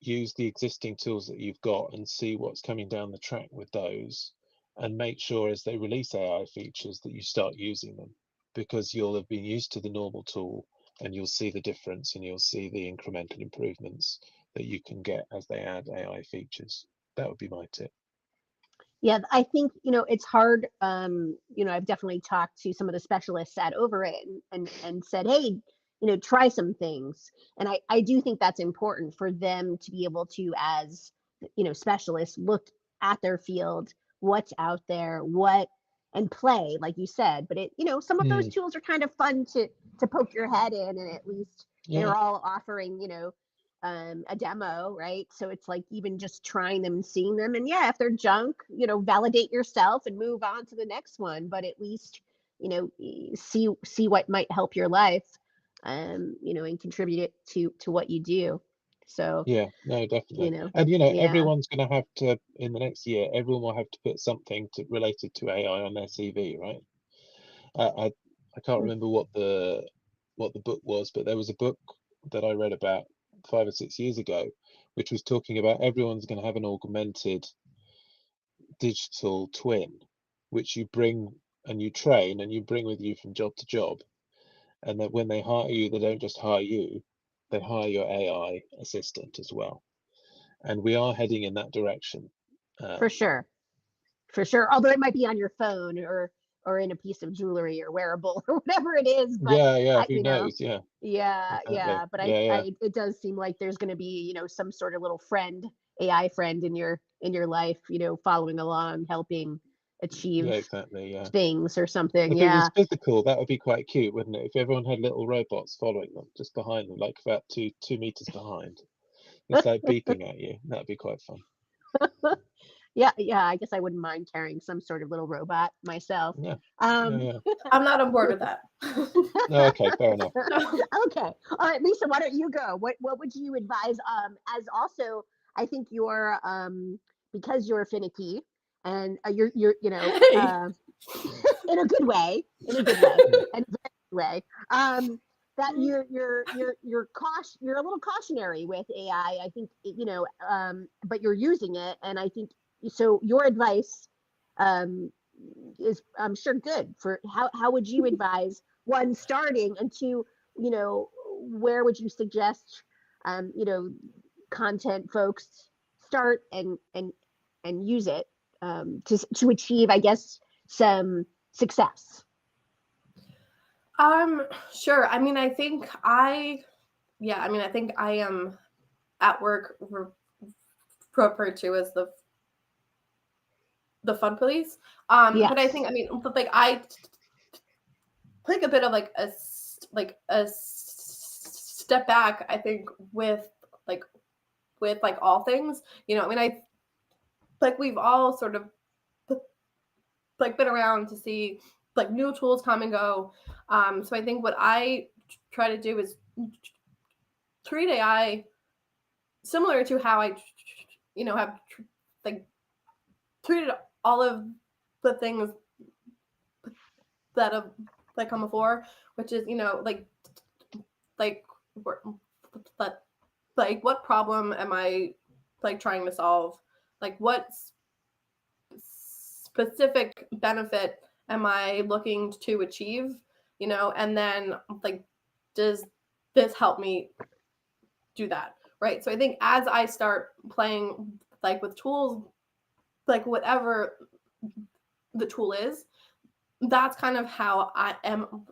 use the existing tools that you've got and see what's coming down the track with those, and make sure as they release AI features that you start using them, because you'll have been used to the normal tool, and you'll see the difference, and you'll see the incremental improvements that you can get as they add AI features. That would be my tip. Yeah, I think, it's hard. I've definitely talked to some of the specialists at Overit and said, hey, try some things. And I do think that's important for them to be able to, as, specialists, look at their field, what's out there, and play, like you said. But some of those tools are kind of fun to poke your head in, and at least they're all offering, a demo, right? So it's like even just trying them and seeing them, and if they're junk, validate yourself and move on to the next one. But at least see what might help your life, and contribute it to what you do. So yeah, no, definitely. And everyone's going to have to, in the next year, everyone will have to put something related to AI on their CV, right? I can't remember what the book was, but there was a book that I read about 5 or 6 years ago, which was talking about everyone's going to have an augmented digital twin, which you bring and you train and you bring with you from job to job, and that when they hire you, they don't just hire you, they hire your AI assistant as well. And we are heading in that direction. For sure. Although it might be on your phone or in a piece of jewelry or wearable or whatever it is. But Yeah, who knows? Yeah. Yeah. But it does seem like there's going to be, some sort of little AI friend in your life, following along, helping achieve things or something. If it was physical, that would be quite cute, wouldn't it? If everyone had little robots following them just behind them, like about 2 meters behind. It's like beeping at you. That'd be quite fun. Yeah, I guess I wouldn't mind carrying some sort of little robot myself. Yeah. I'm not on board with that. No, okay, fair enough. Okay. All right, Lisa, why don't you go? What would you advise? As also, I think you're because you're finicky and you're in a good way, and a very good way. That you're a little cautionary with AI. I think but you're using it, and I think so. Your advice is, I'm sure, good for how would you advise one starting, and two, where would you suggest content folks start and use it to achieve, I guess, some success? Sure. I mean, I think I am at work referred to as the fun police. Yes. But I think, I take a bit of a step back, I think, with all things, we've all sort of been around to see new tools come and go. So I think what I try to do is treat AI similar to how I, have treated all of the things that have come before, which is, what problem am I trying to solve? What specific benefit am I looking to achieve? And then does this help me do that? Right. So I think as I start playing with tools, whatever the tool is, that's kind of how I am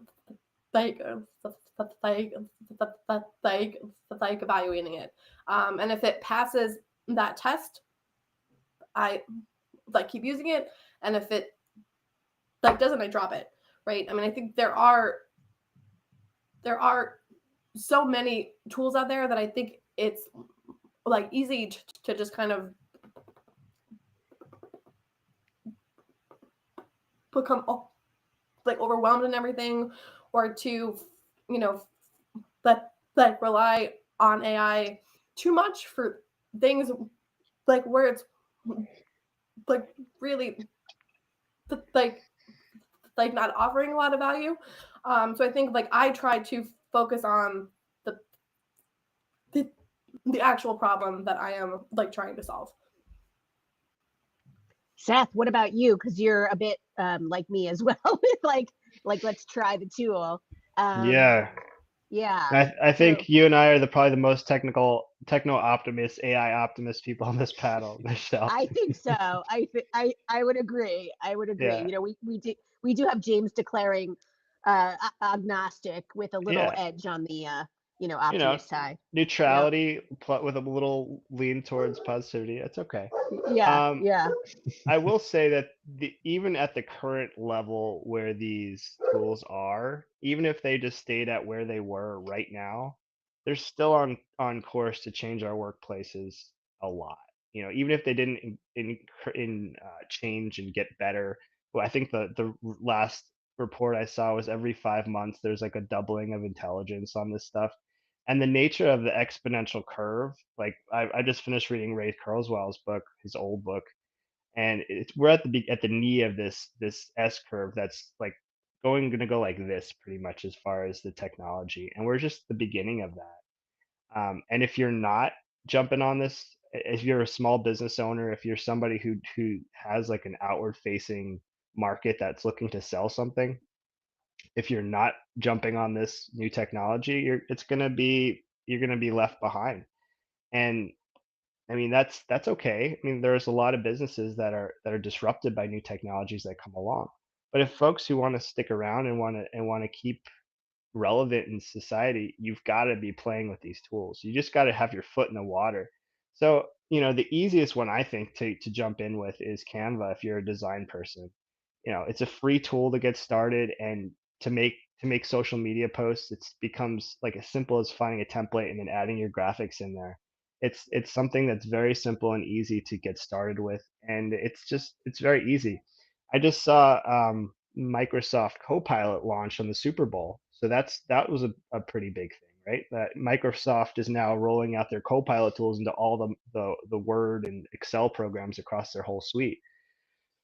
evaluating it. And if it passes that test, I keep using it. And if it doesn't, I drop it. Right. I mean, I think there are so many tools out there that I think it's easy to just kind of become overwhelmed in everything, or to rely on AI too much for things where it's really not offering a lot of value. So I think I try to focus on the actual problem that I am trying to solve. Seth, what about you? Because you're a bit like me as well. Let's try the tool. Yeah. I think you and I are probably the most techno optimist, AI optimist people on this panel, Michelle. I think so. I would agree. Yeah. We do have James declaring agnostic with a little edge on the optimist side. Neutrality with a little lean towards positivity. That's okay. Yeah. I will say that even at the current level where these tools are, even if they just stayed at where they were right now, they're still on course to change our workplaces a lot. Even if they didn't change and get better. Well, I think the last report I saw was every 5 months there's a doubling of intelligence on this stuff. And the nature of the exponential curve, I just finished reading Ray Kurzweil's book, his old book, and we're at the knee of this S curve that's going to go like this pretty much as far as the technology, and we're just the beginning of that. And if you're not jumping on this, if you're a small business owner, if you're somebody who has an outward facing market that's looking to sell something, if you're not jumping on this new technology, it's going to be you're going to be left behind. And I mean, that's okay. I mean, there's a lot of businesses that are disrupted by new technologies that come along. But if folks who want to stick around and want to keep relevant in society, you've got to be playing with these tools. You just got to have your foot in the water. So, the easiest one I think to jump in with is Canva if you're a design person. It's a free tool to get started, and to make social media posts, it becomes like as simple as finding a template and then adding your graphics in there. It's something that's very simple and easy to get started with, and it's very easy. I just saw Microsoft Copilot launch on the Super Bowl. So that was a pretty big thing, right? That Microsoft is now rolling out their Copilot tools into all the Word and Excel programs across their whole suite.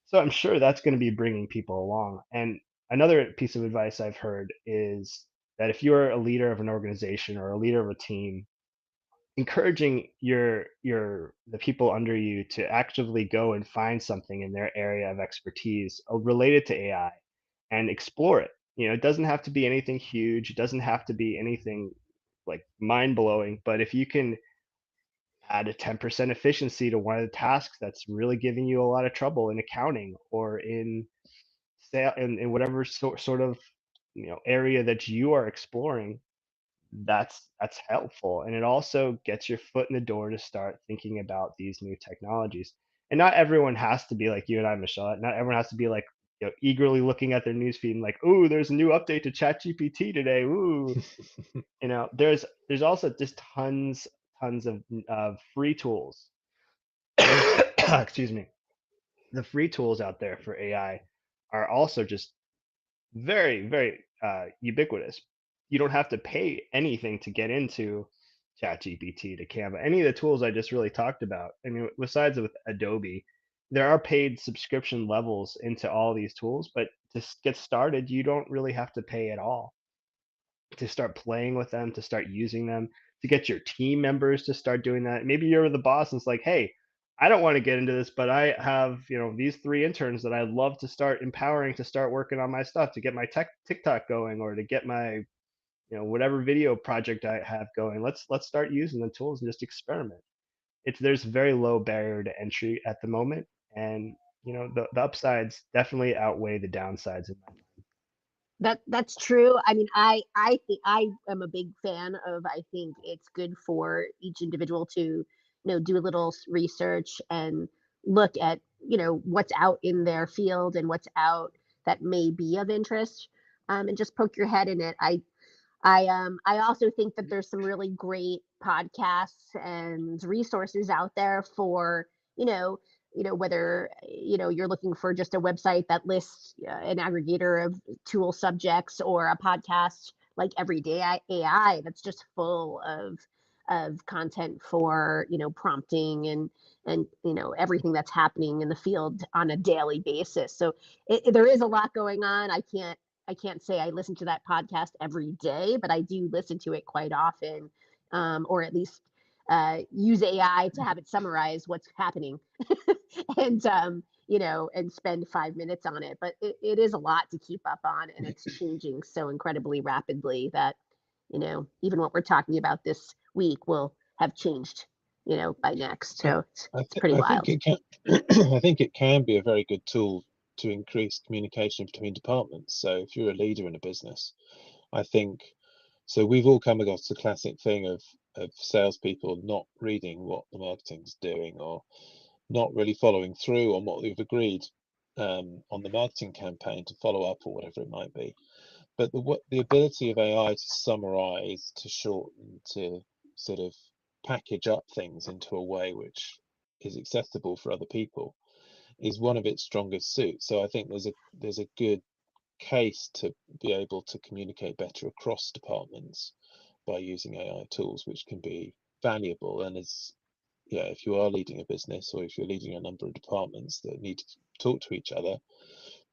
So I'm sure that's going to be bringing people along. And another piece of advice I've heard is that if you're a leader of an organization or a leader of a team, encouraging the people under you to actively go and find something in their area of expertise related to AI and explore it. It doesn't have to be anything huge. It doesn't have to be anything like mind blowing. But if you can add a 10% efficiency to one of the tasks that's really giving you a lot of trouble in accounting or in sale in whatever sort of area that you are exploring, that's helpful, and it also gets your foot in the door to start thinking about these new technologies. And not everyone has to be like you and I, Michelle. Not everyone has to be like eagerly looking at their newsfeed and like, "Ooh, there's a new update to ChatGPT today." Ooh, there's also just tons of free tools. Excuse me. The free tools out there for AI are also just very, very ubiquitous. You don't have to pay anything to get into ChatGPT, to Canva, any of the tools I just really talked about. I mean, besides with Adobe, there are paid subscription levels into all these tools, but to get started, you don't really have to pay at all to start playing with them, to start using them, to get your team members to start doing that. Maybe you're the boss and it's like, hey, I don't want to get into this, but I have, these 3 interns that I'd love to start empowering to start working on my stuff, to get my TikTok going, or to get my, whatever video project I have going. Let's start using the tools and just experiment. There's very low barrier to entry at the moment, and the upsides definitely outweigh the downsides in my mind. That's true. I mean, I think I am a big fan of. I think it's good for each individual to do a little research and look at what's out in their field and what's out that may be of interest, and just poke your head in it. I also think that there's some really great podcasts and resources out there for whether you're looking for just a website that lists an aggregator of tool subjects, or a podcast like Everyday AI that's just full of content for prompting and everything that's happening in the field on a daily basis. So there is a lot going on. I can't say I listen to that podcast every day, but I do listen to it quite often, or at least use AI to have it summarize what's happening and and spend 5 minutes on it. But it is a lot to keep up on, and it's changing so incredibly rapidly that even what we're talking about this week will have changed by next. So it's pretty wild. I think it can be a very good tool to increase communication between departments. So if you're a leader in a business, I think, so we've all come across the classic thing of salespeople not reading what the marketing's doing, or not really following through on what we've agreed on the marketing campaign to follow up, or whatever it might be. But the ability of AI to summarize, to shorten, to sort of package up things into a way which is accessible for other people is one of its strongest suits. So I think there's a good case to be able to communicate better across departments by using AI tools, which can be valuable. And if you are leading a business, or if you're leading a number of departments that need to talk to each other,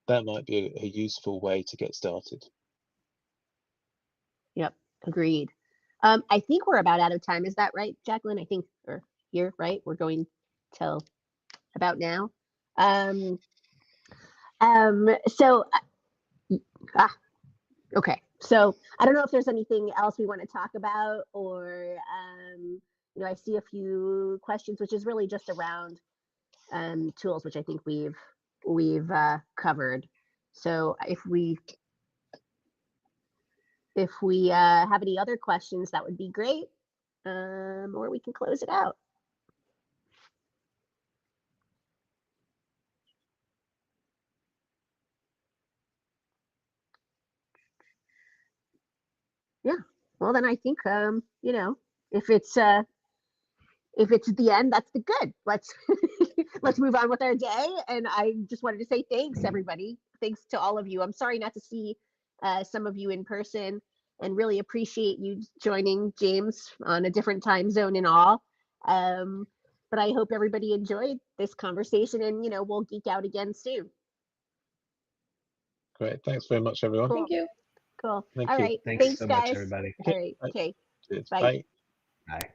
that might be a useful way to get started. Yep, agreed. I think we're about out of time. Is that right, Jacqueline? I think we're here, right? We're going till about now. So okay. So I don't know if there's anything else we want to talk about, or you know, I see a few questions, which is really just around tools, which I think we've covered. So if we have any other questions, that would be great, or we can close it out. Yeah, well then I think you know, if it's the end, that's the good. Let's let's move on with our day. And I just wanted to say thanks, everybody. Thanks to all of you. I'm sorry not to see some of you in person, and really appreciate you joining, James, on a different time zone and all. But I hope everybody enjoyed this conversation, and you know, we'll geek out again soon. Great. Thanks very much, everyone. Thank you. Cool. Thank all you. right. Thanks Thanks so guys. much, everybody. All right. Okay. Cheers. Bye. Bye. Bye.